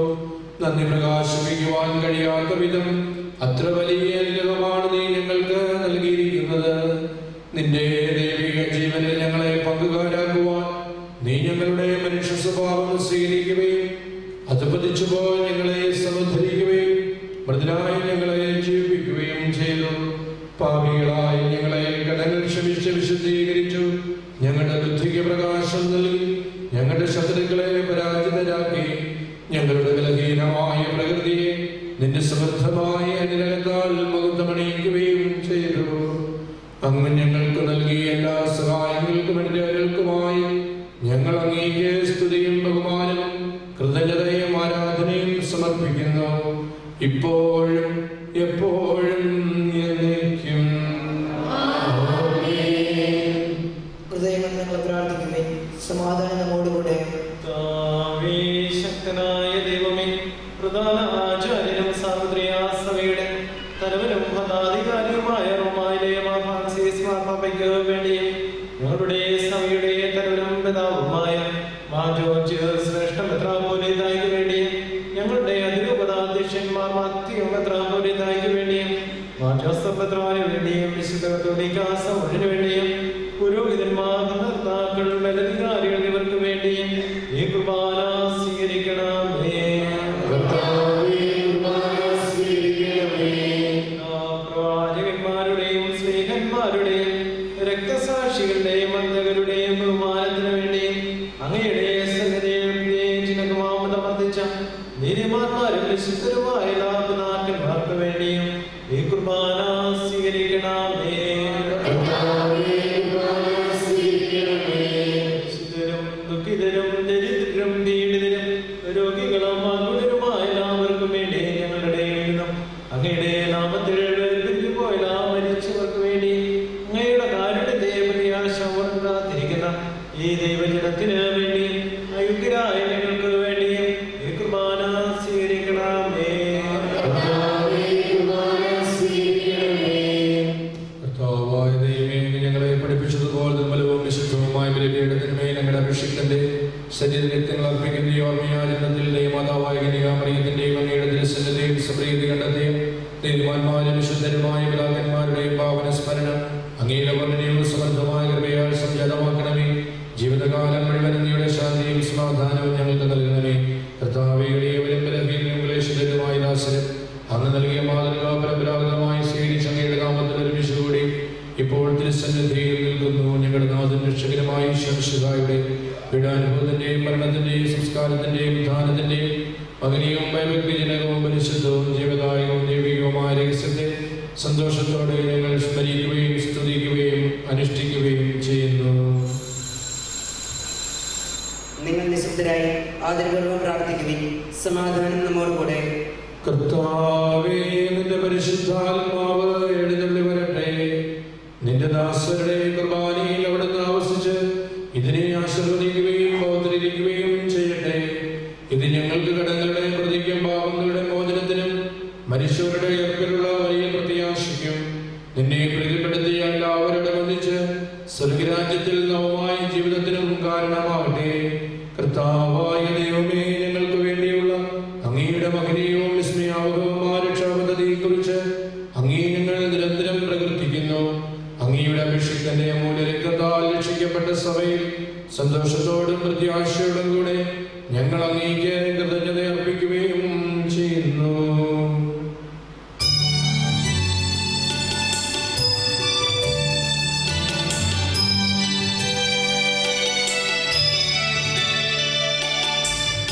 നന്ദി പ്രകാശിപ്പിക്കുവാൻ കഴിയാത്ത വിധം അത്ര വലിയ അനുഗ്രഹമാണ് നീ ഞങ്ങൾക്ക് നൽകിയിരിക്കുന്നത്. നിന്റെ ദൈവിക ജീവനിൽ ഞങ്ങളെ പങ്കുകാരാക്കുവാൻ നീ ഞങ്ങളുടെ മനുഷ്യ സ്വഭാവം സ്വീകരിക്കുകയും അധപതിച്ചുപോൽ ഞങ്ങളെ സമുദ്ധരിക്കുകയും മൃദുലായി ഞങ്ങളെ ജീവിപ്പിക്കുകയും ചെയ്തു. പാപികളായി ഞങ്ങളെ കടങ്ങൾ ക്ഷമിച്ച് വിശുദ്ധീകരിച്ചു. ഞങ്ങളുടെ ബുദ്ധിക്ക് പ്രകാശം നൽകി ഞങ്ങളുടെ ശത്രുക്കളെ പരാജിതരാക്കി. ഞങ്ങളുടെ ബലഹീനമായ പ്രകൃതിയെ നിന്റെ സമൃദ്ധമായ അനുഗ്രഹത്താൽ മകുതമണിയിക്കുകയും ചെയ്തു. അങ്ങ് ഞങ്ങൾക്ക് നൽകിയ എല്ലാ സഹായങ്ങൾക്കും അനുഗ്രഹങ്ങൾക്കുമായി ഞങ്ങൾ അങ്ങേക്ക് സ്തുതിയും ബഹുമാനവും കൃതജ്ഞതയും ആരാധനയും സമർപ്പിക്കുന്നു, ഇപ്പോഴും എപ്പോഴും എന്നേക്കും. ഹൃദയങ്ങൾ നിങ്ങൾ പ്രാർത്ഥിക്കുവിൻ. സമാധാനം നമ്മോടുകൂടെ. ശക്തനായ ദൈവമേ, പ്രധാന ആചാര്യനും സാമുദ്രിക സഭയുടെ തലവനും ഭരണാധികാരിയുമായ റോമായിലെ മാർ ഫ്രാൻസിസ് മാർപ്പാപ്പയ്ക്ക് വേണ്ടിയും ഞങ്ങളുടെ സഭയുടെ തലവനും പിതാവുമായ മാർ ജോർജ് ശ്രേഷ്ഠ മെത്രാപ്പോലീത്തായ്ക്ക് വേണ്ടിയും ഞങ്ങളുടെ അതിരൂപതാധ്യക്ഷന്മാർ മാത്യു മെത്രാപ്പോലീത്തായ്ക്ക് വേണ്ടിയും മാർ ജോസഫ് മെത്രാന് വേണ്ടിയും വിശുദ്ധ കത്തോലിക്കാ സമൂഹത്തിന് വേണ്ടിയും പുരോഹിതന്മാർ, ഭരണകർത്താക്കൾ, മേലധികാരികൾ ഇവർക്ക് വേണ്ടിയും ഈ കുർബാന സ്വീകരിക്കണമേ. പ്രവാചകന്മാരുടെയും സ്നേഹന്മാരുടെയും രക്തസാക്ഷികളുടെയും അന്ധകരുടെയും ബഹുമാനത്തിന് വേണ്ടിയും അങ്ങയുടെ സന്നിധിയിൽ നീതിമാന്മാരും വിശുദ്ധരുമായ ലാഭനാഥന്മാർക്ക് വേണ്ടിയും ഈ കുർബാന സ്വീകരിക്കണമേ. ദുഃഖിതരും ദരിദ്രരും പീഡിതരും രോഗികളും ആകുലരുമായ എല്ലാവർക്കും വേണ്ടി ഞങ്ങളുടെ അങ്ങയുടെ നാമത്തിൽ പോയ മരിച്ചവർക്ക് വേണ്ടി അങ്ങയുടെ കാരുണ്യത്തെ പ്രത്യാശിക്കുന്ന ഈ ദൈവജനത്തിന് വേണ്ടി അയോഗ്യരായ ഞങ്ങൾക്ക് വേണ്ടി ഈ കുർബാന സ്വീകരിക്കണമേ. കർത്താവായ ദൈവമേ, ഞങ്ങളെ പഠിപ്പിച്ചതുപോലെ നിർമ്മലവും വിശുദ്ധവുമായ ബലിപീഠത്തിന്മേൽ ഞങ്ങളുടെ അഭിഷിക്തന്റെ ശരീരരക്തങ്ങൾ അർപ്പിക്കുന്ന ഈ ഓർമ്മയാചരണത്തിൽ ദൈവമാതാവായ കന്യകാമറിയത്തിന്റെയും അങ്ങയുടെ തിരുസന്നിധിയിൽ സമൃദ്ധി കണ്ടെത്തിയും നീതിമാന്മാരും വിശുദ്ധരുമായ പിതാക്കന്മാരുടെയും പാവന സ്മരണം അങ്ങയുടെ വർണ്ണനയും സമൃദ്ധമായ കൃപയാൽ സംജാതമാക്കണമേ. ജീവിതകാലം മുഴുവൻ അങ്ങയുടെ ശാന്തിയും സമാധാനവും ഞങ്ങൾക്ക് നൽകണമേ. കർത്താവേ, എളിയവരും ബലഹീനരും ക്ലേശിതരുമായ ദാസരും അങ്ങ് നൽകിയ മാതൃക പരമ്പരാഗതമായി സ്വീകരിച്ച് അങ്ങയുടെ നാമത്തിൽ ഒരുമിച്ചുകൂടി ഇപ്പോൾ തിരുസന്നിധിയിൽ നിൽക്കുന്നു. ഞങ്ങളുടെ നാഥൻ രക്ഷകരമായ ഈശ്വരയുടെ പീഡാനുഭവത്തിന്റെയും മരണത്തിന്റെയും സംസ്കാരത്തിന്റെയും ഉത്ഥാനത്തിന്റെയും മകനീയവും വൈവിധ്യജനകവും പരിശുദ്ധവും ജീവദായകവും ദൈവികവുമായ രഹസ്യത്തെ സന്തോഷത്തോടെ ഞങ്ങൾ സ്മരിക്കുകയും സ്തുതിക്കുകയും അനുഷ്ഠിക്കുകയും ചെയ്യുന്നു. നിങ്ങൾ നിശബ്ദരായി ആദരപൂർവ്വം പ്രാർത്ഥിക്കുവിൻ. സമാധാനം നമ്മോടുകൂടെ. കർത്താവേ, നിന്റെ പരിശുദ്ധാത്മാവ് എഴുന്നള്ളി വരട്ടെ. നിന്റെ ദാസരുടെ കുർബാനയിൽ അവിടുന്ന് ആവസിച്ച് ഇതിനെ ആശീർവദിക്കുകയും അവതരിക്കുകയും ചെയ്യട്ടെ. ഇത് ഞങ്ങൾക്ക് കടങ്ങളുടെ പ്രതിക്കും പാപങ്ങളുടെ മോചനത്തിനും മനുഷ്യരുടെ ഉയർപ്പിലുള്ള വലിയ പ്രത്യാശയ്ക്കും നിന്നെ പ്രീതിപ്പെടുത്തിയ എല്ലാവരുടെ ഒന്നിച്ച് സ്വർഗരാജ്യത്തിൽ നവമായ ജീവിതത്തിനും കാരണമാവട്ടെ. കർത്താവായ ദൈവമേ, ഞങ്ങൾക്ക് വേണ്ടിയുള്ള അങ്ങയുടെ മഹനീയവും വിസ്മയാവഹവുമായ രക്ഷാപദ്ധതിയെക്കുറിച്ച് അങ്ങേ ഞങ്ങൾ നിരന്തരം പ്രകീർത്തിക്കുന്നു. അങ്ങയുടെ അഭിഷിക്തന്റെ മൂലരക്തത്താൽ രക്ഷിക്കപ്പെട്ട സഭയിൽ സന്തോഷത്തോടും പ്രത്യാശയോടും കൂടെ ഞങ്ങൾ അങ്ങേക്ക് കൃതജ്ഞത അർപ്പിക്കുകയും ചെയ്യുന്നു.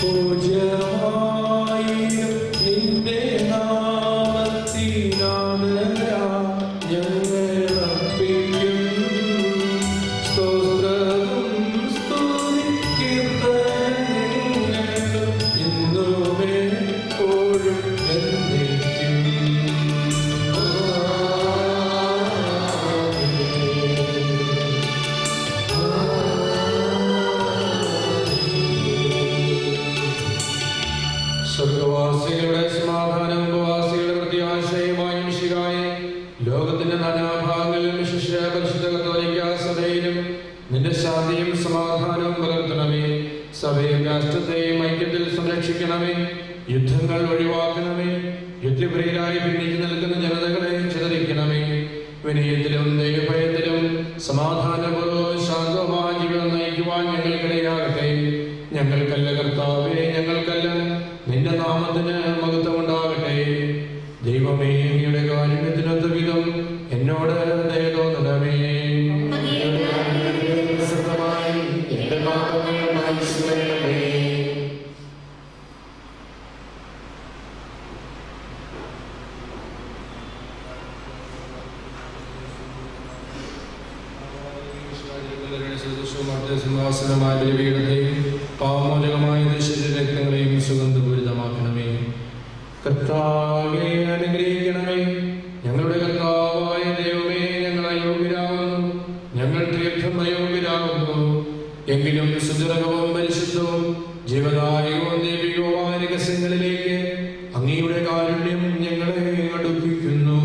പൂജ്യമായ നിന്റെ നാമത്തിനാണ് ഞങ്ങൾ അർപ്പിക്കും സ്തോത്രവും സ്തുതി കീർത്തനങ്ങളും ഇന്നുമേ എപ്പോഴും എന്നേക്കും. സ്വർഗവാസികളുടെ സമാധാനം നിന്റെ ശാന്തിയും സമാധാനവും പുലർത്തണമേ. സഭയും രാഷ്ട്രത്തെയും ഐക്യത്തിൽ സംരക്ഷിക്കണമേ. യുദ്ധങ്ങൾ ഒഴിവാക്കണമേ. യുദ്ധപ്രിയരായി ഭിന്നിച്ചു നിൽക്കുന്ന ജനതകളെ ചിതറിക്കണമേ. വിനയത്തിലും ദൈവഭയത്തിലും സമാധാനപൂർവ്വം ശാന്തമായ ജീവിതം നയിക്കുവാൻ ഞങ്ങൾക്കിടയാകട്ടെ. ഞങ്ങൾക്കല്ല കർത്താവേ, ഞങ്ങൾക്കല്ല, നിന്റെ നാമത്തിന് മഹത്വമുണ്ടാകട്ടെ. ദൈവമേ, അങ്ങയുടെ കാരുണ്യത്തിനൊത്ത വിധം എന്നോട് ദയ തോന്നണമേ. സിംഹാസനമായ ബലിപീഠത്തെയും പാവമോചകമായ ശരീരരക്തങ്ങളെയും സുഗന്ധപൂരിതമാക്കണമേ. കർത്താവേ, അനുഗ്രഹിക്കണമേ. ഞങ്ങളുടെ കർത്താവായ ദൈവമേ, ഞങ്ങൾ അയോഗ്യരാകുന്നു, ഞങ്ങൾ തീർത്ഥം അയോഗ്യരാകുന്നു. എങ്കിലും സുജനകവും പരിശുദ്ധവും ജീവദായകവും ദൈവികവുമായ രഹസ്യങ്ങളിലേക്ക് അങ്ങയുടെ കാരുണ്യം ഞങ്ങളെ അടുപ്പിക്കുന്നു.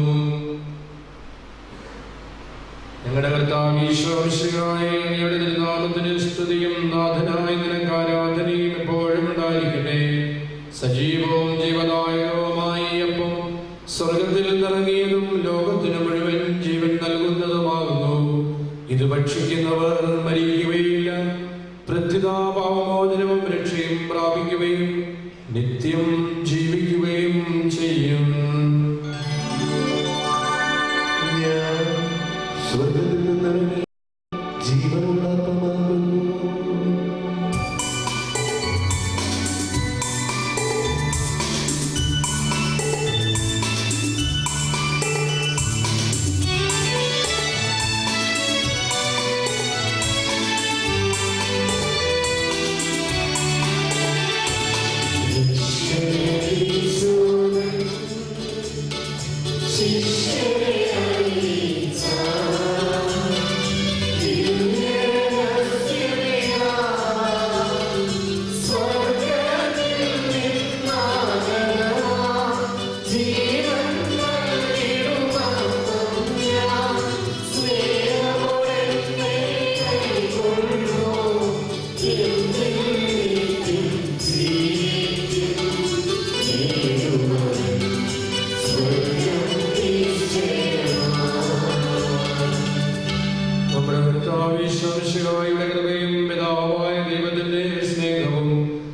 ഞങ്ങളുടെ കർത്താവ് ഈശോമിശിഹായ അങ്ങയുടെ തിരുനാമത്തിന് സ്തുതിയും നാഥനായ നിനക്ക് ആരാധനയും എപ്പോഴും ഉണ്ടായിരിക്കട്ടെ. സജീവവും ജീവദായകവുമായി അപ്പം സ്വർഗത്തിൽ നിറങ്ങിയതും ലോകത്തിന് മുഴുവൻ ജീവൻ നൽകുന്നതുമാകുന്നു. ഇത് ഭക്ഷിക്കുന്നവർ മരിക്കുകയില്ല, പ്രത്യുതാപാവമോചനവും രക്ഷയും പ്രാപിക്കുകയും നിത്യം ജീവിക്കുകയും ചെയ്യും. സ്വർഗത്തിൽ നിന്നിറങ്ങി ജീവനുള്ള അപ്പമാകുന്നു.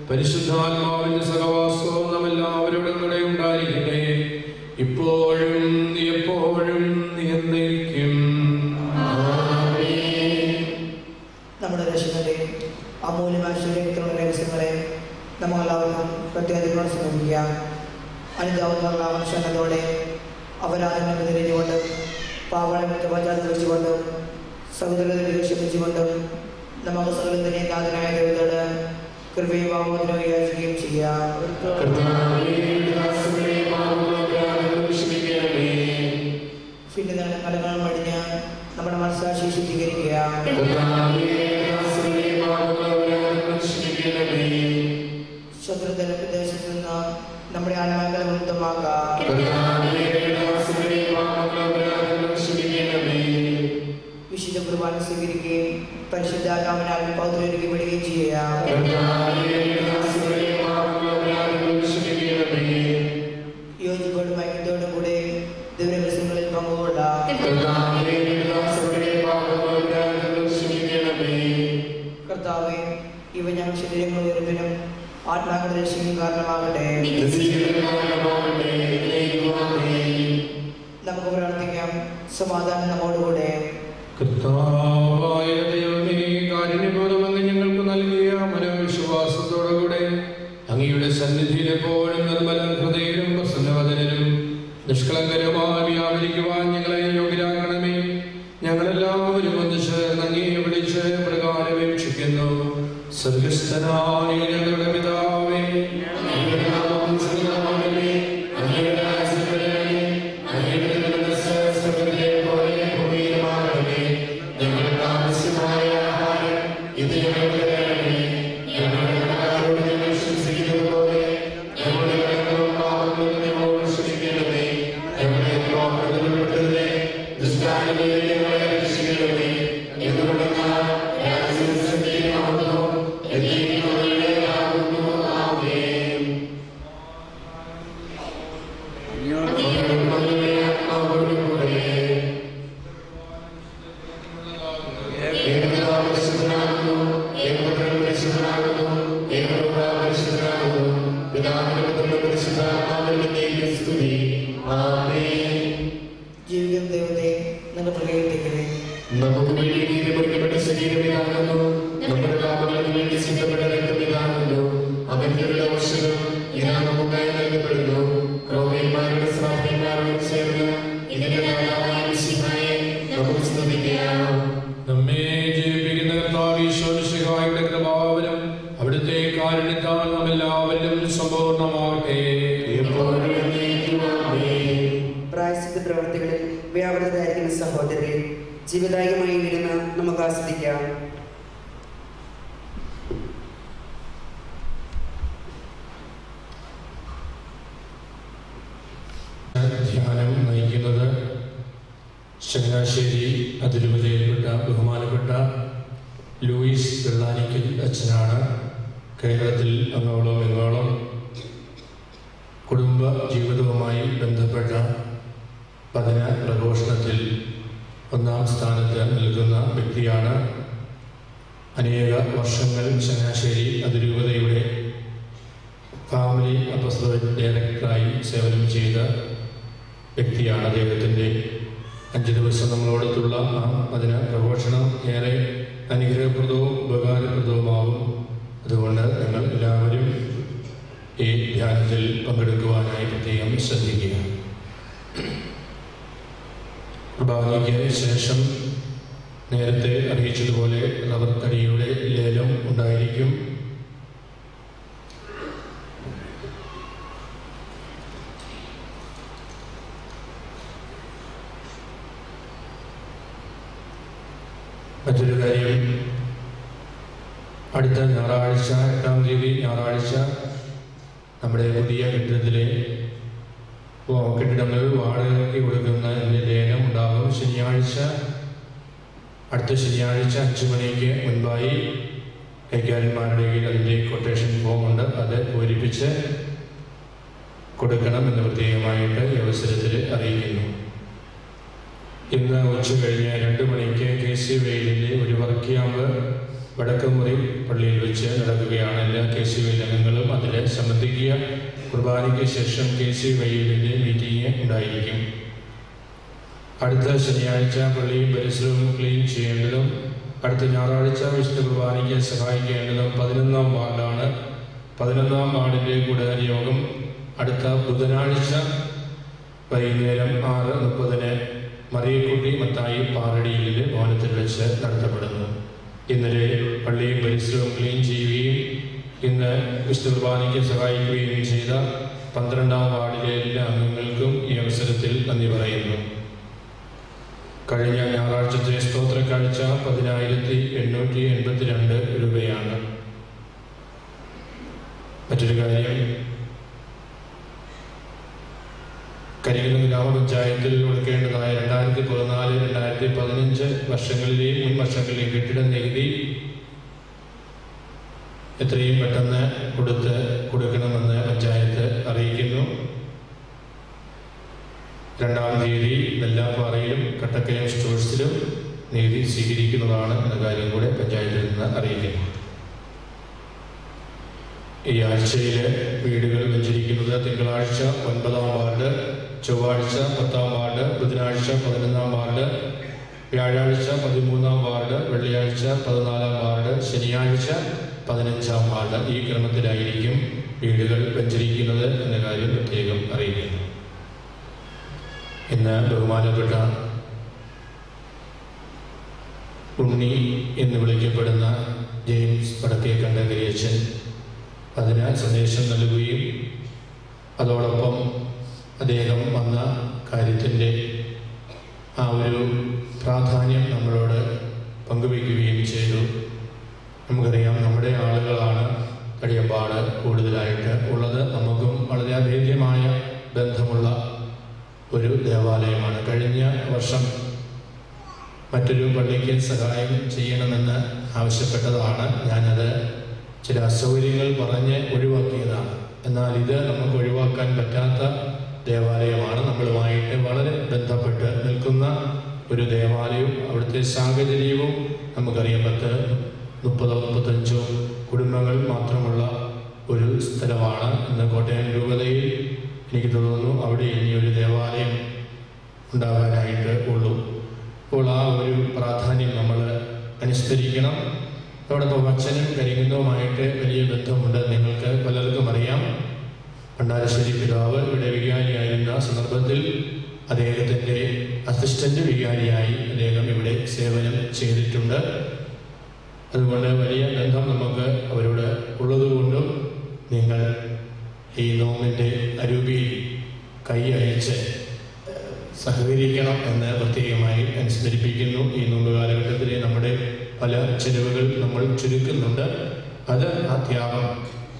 പരിശുദ്ധാത്മാവിന്റെ സഹവാസവും നമ്മെല്ലാവരോടും കൂടെ ഉണ്ടായിരിക്കട്ടെ, ഇപ്പോഴും എപ്പോഴും എന്നേക്കും. നമ്മുടെ രക്ഷകന്റെ അമൂല്യമായ ശരീരത്തിലുള്ള രഹസ്യങ്ങളെ നമ്മളെല്ലാവർക്കും പ്രത്യേകതയോടെ സമർപ്പിക്കാം. അനുതാപമുള്ള ക്ഷണത്തോടെ അപരാധങ്ങൾ നിറഞ്ഞുകൊണ്ടും പാവനത്തെ വെച്ചുകൊണ്ടും സഹോദരനെ ക്ഷമിച്ചുകൊണ്ടും നമുക്ക് സകലത്തിനെ നാഥനായ ദൈവത്തോട് കൃപയും പാവമോചനവും യാചിക്കുകയും ചെയ്യാം. പിന്നെ കടങ്ങൾ മടിഞ്ഞ് നമ്മുടെ മനസ്സാക്ഷി ശുദ്ധീകരിക്കുക. ശത്രുതല പ്രദേശത്ത് നിന്ന് നമ്മുടെ ആത്മാക്കളെ മുക്തമാക്കാം. വിശുദ്ധ കുർബാന സ്വീകരിക്കുകയും പരിശുദ്ധാത്മാവിനാൽ പൗത്രൊരുക്കപ്പെടുകയും ചെയ്യാം. യോജിപ്പോടും ഐക്യത്തോടും കൂടെ ദിവ്യരഹസ്യങ്ങളിൽ പങ്കുകൊള്ളാം. കർത്താവേ, ഇവ ഞങ്ങൾ ശരീരങ്ങൾ ഉയർപ്പിനും ആത്മാക്കളുടെ രക്ഷയ്ക്കും കാരണമാകട്ടെ. നമുക്ക് പ്രാർത്ഥിക്കാം. സമാധാനം നമ്മോടുകൂടെ. കർത്താവായ ദൈവമേ, കാരുണ്യബോധം അങ്ങ് ഞങ്ങൾക്ക് നൽകിയ മനോവിശ്വാസത്തോടുകൂടെ അങ്ങയുടെ സന്നിധിയിൽ എപ്പോഴും നിർമ്മല ഹൃദയരും പ്രസന്നവദനരും നിഷ്കളങ്കരമായി വ്യാപരിക്കുവാൻ ഞങ്ങളെ യോഗ്യരാക്കണമേ. ഞങ്ങളെല്ലാവരും ഒന്നിച്ച് അങ്ങയെ വിളിച്ച് പ്രകാരം വീക്ഷിക്കുന്നു. സ്വർഗസ്ഥനായ ഞങ്ങളുടെ പിതാവേ, ും ശരീരമിതാകുന്നു, നമ്മുടെ പാപങ്ങൾക്ക് വേണ്ടി ചിന്തപ്പെട്ട രക്തമിതാകുന്നു. അവന്റെ ഔഷധം ഇതാ നമുക്കായി നൽകപ്പെടുന്നു. ക്രോവന്മാരുടെ ശ്രാപ്പന്മാരോട് ചേർന്ന് ഇതിന്റെ നാഥാവായ മിശിഹായെ നമുക്ക് സ്തുതിക്കാം. നമ്മെ ജീവിപ്പിക്കുന്ന കർത്താവ് ഈശോ മിശിഹായുടെ കൃപാവരം അവിടുത്തെ കാരുണ്യത്താൽ നമ്മെല്ലാവരിലും സമ്പൂർണ്ണമാകട്ടെ. പ്രായശ്ചിത്ത പ്രവർത്തികളിൽ വ്യാപൃതരായിരിക്കുന്ന സഹോദരരെ, ജീവദായകമായി വരുന്ന നമുക്ക് ആസ്വദിക്കാം. ധ്യാനം നയിക്കുന്നത് ചങ്ങനാശ്ശേരി അതിരൂപതയിൽപ്പെട്ട ബഹുമാനപ്പെട്ട ലൂയിസ് വെള്ളാനിക്കൽ അച്ഛനാണ്. കേരളത്തിൽ അങ്ങോളം ഇങ്ങോളം കുടുംബ ജീവിതവുമായി ബന്ധപ്പെട്ട പഠന പ്രഘോഷണത്തിൽ ഒന്നാം സ്ഥാനത്ത് നിൽക്കുന്ന വ്യക്തിയാണ്. അനേക വർഷങ്ങൾ ചങ്ങനാശ്ശേരി അതിരൂപതയുടെ ഫാമിലി അപ്പോസ്തലിക് ഡയറക്ടറായി സേവനം ചെയ്ത വ്യക്തിയാണ്. അദ്ദേഹത്തിൻ്റെ 5 ദിവസം നമ്മളോടത്തുള്ള ആ പഠന പ്രഘോഷണം ഏറെ അനുഗ്രഹപ്രദവും ഉപകാരപ്രദവുമാകും. അതുകൊണ്ട് നിങ്ങൾ എല്ലാവരും ഈ ധ്യാനത്തിൽ പങ്കെടുക്കുവാനായി പ്രത്യേകം ശ്രദ്ധിക്കുക. കുർബാനയ്ക്ക് ശേഷം നേരത്തെ അറിയിച്ചതുപോലെ റബ്ബർ തടിയുടെ ലേലം ഉണ്ടായിരിക്കും. മറ്റൊരു കാര്യം, അടുത്ത ഞായറാഴ്ച 8-ാം തീയതി ഞായറാഴ്ച നമ്മുടെ പുതിയ കെട്ടിടത്തിലെ കെട്ടിടങ്ങൾ വാടകയ്ക്ക് കൊടുക്കുന്നതിൻ്റെ ലേലം ഉണ്ടാകും. അടുത്ത ശനിയാഴ്ച 5 മണിക്ക് മുൻപായി കൈക്കാരന്മാരുടെ കയ്യിൽ അതിൻ്റെ കൊട്ടേഷൻ ഫോം ഉണ്ട്. അത് പൂരിപ്പിച്ച് കൊടുക്കണം എന്ന് പ്രത്യേകമായിട്ട് ഈ അവസരത്തിൽ അറിയിക്കുന്നു. ഇന്ന് ഉച്ച കഴിഞ്ഞ് 2 മണിക്ക് KCVയിലെ ഒരു വർക്ക് ക്യാമ്പ് വടക്കമുറി പള്ളിയിൽ വെച്ച് നടക്കുകയാണ്. എല്ലാ KCVയിൽ അംഗങ്ങളും അതിൽ സംബന്ധിക്കുക. കുർബാനയ്ക്ക് ശേഷം KCVയിലെ മീറ്റിംഗ് ഉണ്ടായിരിക്കും. അടുത്ത ശനിയാഴ്ച പള്ളിയും പരിസരവും ക്ലീൻ ചെയ്യേണ്ടതും അടുത്ത ഞായറാഴ്ച വിശുദ്ധ കുർബാനയ്ക്ക് സഹായിക്കേണ്ടതും 11-ാം വാർഡാണ്. 11-ാം വാർഡിൻ്റെ കൂടാര യോഗം അടുത്ത ബുധനാഴ്ച വൈകുന്നേരം 6:30 മറിയക്കുട്ടി മത്തായി പാറടിയിലെ ഭവനത്തിൽ വെച്ച് നടത്തപ്പെടുന്നു. ഇന്നലെ പള്ളിയും പരിസരവും ക്ലീൻ ചെയ്യുകയും ഇന്ന് വിശുദ്ധ കുർബാനയ്ക്ക് സഹായിക്കുകയും ചെയ്ത 12-ാം വാർഡിലെ എല്ലാ അംഗങ്ങൾക്കും ഈ അവസരത്തിൽ നന്ദി പറയുന്നു. കഴിഞ്ഞ ഞായറാഴ്ചത്തെ സ്തോത്ര കാഴ്ച 10,882 രൂപയാണ്. മറ്റൊരു കാര്യം, കരികുളം ഗ്രാമപഞ്ചായത്തിൽ കൊടുക്കേണ്ടതായ 2014-2015 വർഷങ്ങളിലെയും മുൻ വർഷങ്ങളിലെയും കെട്ടിട നികുതി എത്രയും പെട്ടെന്ന് കൊടുക്കണമെന്ന് പഞ്ചായത്ത് അറിയിക്കുന്നു. 2-ാം തീയതി നെല്ലാപ്പാറയിലും കട്ടക്കയം സ്റ്റോഴ്സിലും നികുതി സ്വീകരിക്കുന്നതാണ് എന്ന കാര്യം കൂടെ പഞ്ചായത്തിൽ നിന്ന് അറിയിക്കുന്നു. ഈ ആഴ്ചയിൽ വീടുകൾ വെച്ചിരിക്കുന്നത് തിങ്കളാഴ്ച 9-ാം വാർഡ്, ചൊവ്വാഴ്ച 10-ാം വാർഡ്, ബുധനാഴ്ച 11-ാം വാർഡ്, വ്യാഴാഴ്ച 13-ാം വാർഡ്, വെള്ളിയാഴ്ച 14-ാം വാർഡ്, ശനിയാഴ്ച 15-ാം വാർഡ്. ഈ ക്രമത്തിലായിരിക്കും വീടുകൾ വെച്ചിരിക്കുന്നത് എന്ന കാര്യം പ്രത്യേകം അറിയിക്കുന്നു. ഇന്ന് ബഹുമാനപ്പെട്ട ഉണ്ണി എന്ന് വിളിക്കപ്പെടുന്ന ജെയിംസ് വടക്കേക്കണ്ടകരിയച്ചൻ അതിന് സന്ദേശം നൽകുകയും അതോടൊപ്പം അദ്ദേഹം വന്ന കാര്യത്തിൻ്റെ ആ ഒരു പ്രാധാന്യം നമ്മളോട് പങ്കുവയ്ക്കുകയും ചെയ്തു. നമുക്കറിയാം, നമ്മുടെ ആളുകളാണ് കടിയമ്പാട് കൂടുതലായിട്ട് ഉള്ളത്. നമുക്കും വളരെ അഭേദ്യമായ ബന്ധമുള്ള ഒരു ദേവാലയമാണ്. കഴിഞ്ഞ വർഷം മറ്റൊരു പള്ളിക്ക് സഹായം ചെയ്യണമെന്ന് ആവശ്യപ്പെട്ടതാണ്. ഞാനത് ചില അസൗകര്യങ്ങൾ പറഞ്ഞ് ഒഴിവാക്കിയതാണ്. എന്നാൽ ഇത് നമുക്ക് ഒഴിവാക്കാൻ പറ്റാത്ത ദേവാലയമാണ്. നമ്മളുമായിട്ട് വളരെ ബന്ധപ്പെട്ട് നിൽക്കുന്ന ഒരു ദേവാലയവും അവിടുത്തെ സാഹചര്യവും നമുക്കറിയാം. 30-35 കുടുംബങ്ങൾ മാത്രമുള്ള ഒരു സ്ഥലമാണ്. ഇന്ന് കോട്ടയം രൂപതയിൽ എനിക്ക് തോന്നുന്നു അവിടെ ഇനി ഒരു ദേവാലയം ഉണ്ടാകാനായിട്ട് ഉള്ളൂ. അപ്പോൾ ആ ഒരു പ്രാധാന്യം നമ്മൾ അനുസ്മരിക്കണം. അതോടൊപ്പം അച്ഛനും കരികുന്നവുമായിട്ട് വലിയ ബന്ധമുണ്ട്. നിങ്ങൾക്ക് പലർക്കും അറിയാം. ഭണ്ഡാരശ്ശേരി പിതാവ് ഇവിടെ വികാരിയായിരുന്ന സന്ദർഭത്തിൽ അദ്ദേഹത്തിൻ്റെ അസിസ്റ്റന്റ് വികാരിയായി അദ്ദേഹം ഇവിടെ സേവനം ചെയ്തിട്ടുണ്ട്. അതുകൊണ്ട് വലിയ ബന്ധം നമുക്ക് അവരോട് ഉള്ളതുകൊണ്ടും നിങ്ങൾ ഈ നോമ്പിൻ്റെ അരൂപിയിൽ കൈ അയച്ച് സഹകരിക്കണം എന്ന് പ്രത്യേകമായി അനുസ്മരിപ്പിക്കുന്നു. ഈ നോമ്പ് കാലഘട്ടത്തിലെ നമ്മുടെ പല ചെലവുകൾ നമ്മൾ ചുരുക്കുന്നുണ്ട്. അത് ആ ത്യാഗം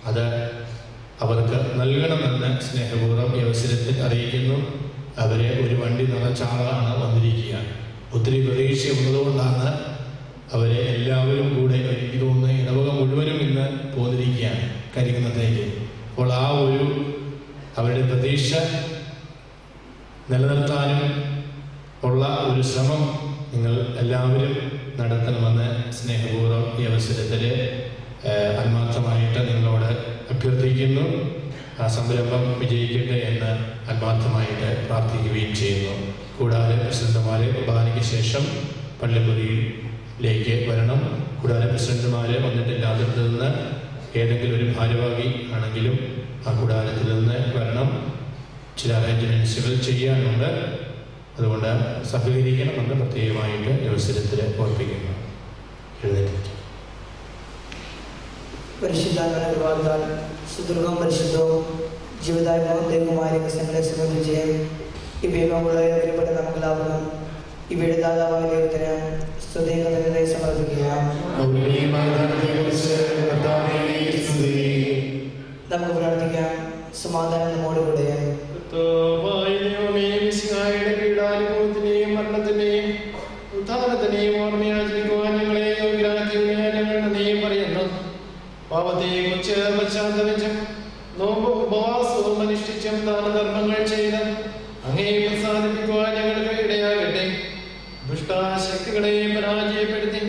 അത് അവർക്ക് നൽകണമെന്ന് സ്നേഹപൂർവ്വം ഈ അവസരത്തിൽ അറിയിക്കുന്നു. അവരെ ഒരു വണ്ടി നിറച്ചാളാണ് വന്നിരിക്കുക. ഒത്തിരി പ്രതീക്ഷയുള്ളതുകൊണ്ടാണ് അവരെ എല്ലാവരും കൂടെ എനിക്ക് തോന്നുന്ന ഇടവക മുഴുവനും ഇന്ന് പോന്നിരിക്കുകയാണ് കരികുന്നത്തേക്ക്. അപ്പോൾ ആ ഒരു അവരുടെ പ്രതീക്ഷ നിലനിർത്താനും ഉള്ള ഒരു ശ്രമം നിങ്ങൾ എല്ലാവരും നടത്തണമെന്ന് സ്നേഹപൂർവ്വം ഈ അവസരത്തിൽ ആത്മാർത്ഥമായിട്ട് നിങ്ങളോട് അഭ്യർത്ഥിക്കുന്നു. ആ സംരംഭം വിജയിക്കട്ടെ എന്ന് ആത്മാർത്ഥമായിട്ട് പ്രാർത്ഥിക്കുകയും ചെയ്യുന്നു. കൂടാതെ പ്രസിഡന്റുമാരെ കുർബാനയ്ക്ക് ശേഷം പള്ളിമുറിയിലേക്ക് വരണം. കൂടാതെ പ്രസിഡന്റുമാരെ വന്നിട്ടില്ലാത്തടത്ത് നിന്ന് ഏതെങ്കിലും ഒരു ഭാരവാഹി ആണെങ്കിലും ആ കൂടാരത്തിൽ നിന്ന് വരണം. ചില അറേഞ്ച്മെൻറ്റ്സുകൾ ചെയ്യാനുണ്ട്. അതുകൊണ്ട് സഹകരിക്കണമെന്ന് പ്രത്യേകമായിട്ട് ഈ അവസരത്തിൽ ഓർപ്പിക്കുന്നു. എഴുന്നേറ്റ് പരിശുദ്ധാത്മാവിനാൽ സുദൃഢവും പരിശുദ്ധവും ജീവിതാത്മാവുമായ രഹസ്യങ്ങളെ സംബന്ധിച്ച് ഇവയുള്ള ഒരുപാട് നമുക്ക് ലാഭം ഇവയുടെ ദാതാവായ ദൈവത്തിന് സ്തുതിയെ സമർപ്പിക്കുക. നമുക്ക് പ്രാർത്ഥിക്കാം. സമാധാനം നമ്മോടുകൂടെ. പീഡാനുഭവത്തിന്റെയും മരണത്തിന്റെയും ഉത്ഥാനത്തിന്റെയും ഓർമ്മയാചരിക്കുവാൻ ഞങ്ങളെ യോഗ്യരാക്കിയ പറയുന്നു. പാപത്തെ കുറിച്ച് പശ്ചാത്തലം നോമ്പും ഉപവാസവും അനുഷ്ഠിച്ചും ദാനധർമ്മങ്ങൾ ചെയ്ത് അങ്ങേ പ്രസാദിപ്പിക്കുവാൻ ഞങ്ങൾക്ക് ഇടയാകട്ടെ. ദുഷ്ടാശക്തികളെ പരാജയപ്പെടുത്തി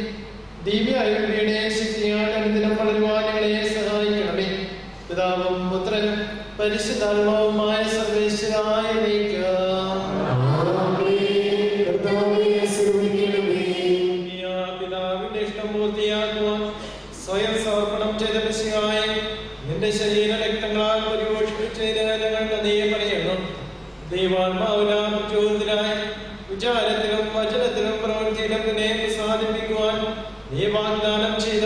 ദിവ്യയുടെ ശക്തിയാൽ അനുദിനം വളരുവാൻ ഞങ്ങളെ സഹായിക്കണമേ. പിതാവും പുത്രനും പരിശുദ്ധാത്മാവുമായ സർവേശ്വരായ പിതാവിന്റെ ഇഷ്ടം പൂർത്തിയാക്കുവാൻ സ്വയം സമർപ്പണം ചെയ്ത മിശിഹായെ നിന്റെ ശരീര രക്തങ്ങളാൽ പരിപോഷിപ്പിച്ചതിന് ഞങ്ങൾ നന്ദി പറയുന്നു. ദൈവാത്മാവിനാൽ പ്രചോദിതരായി വിചാരത്തിലും വചനത്തിലും പ്രവൃത്തിയിലും നിന്നെ പ്രസാദിപ്പിക്കുവാൻ നീ വാഗ്ദാനം ചെയ്ത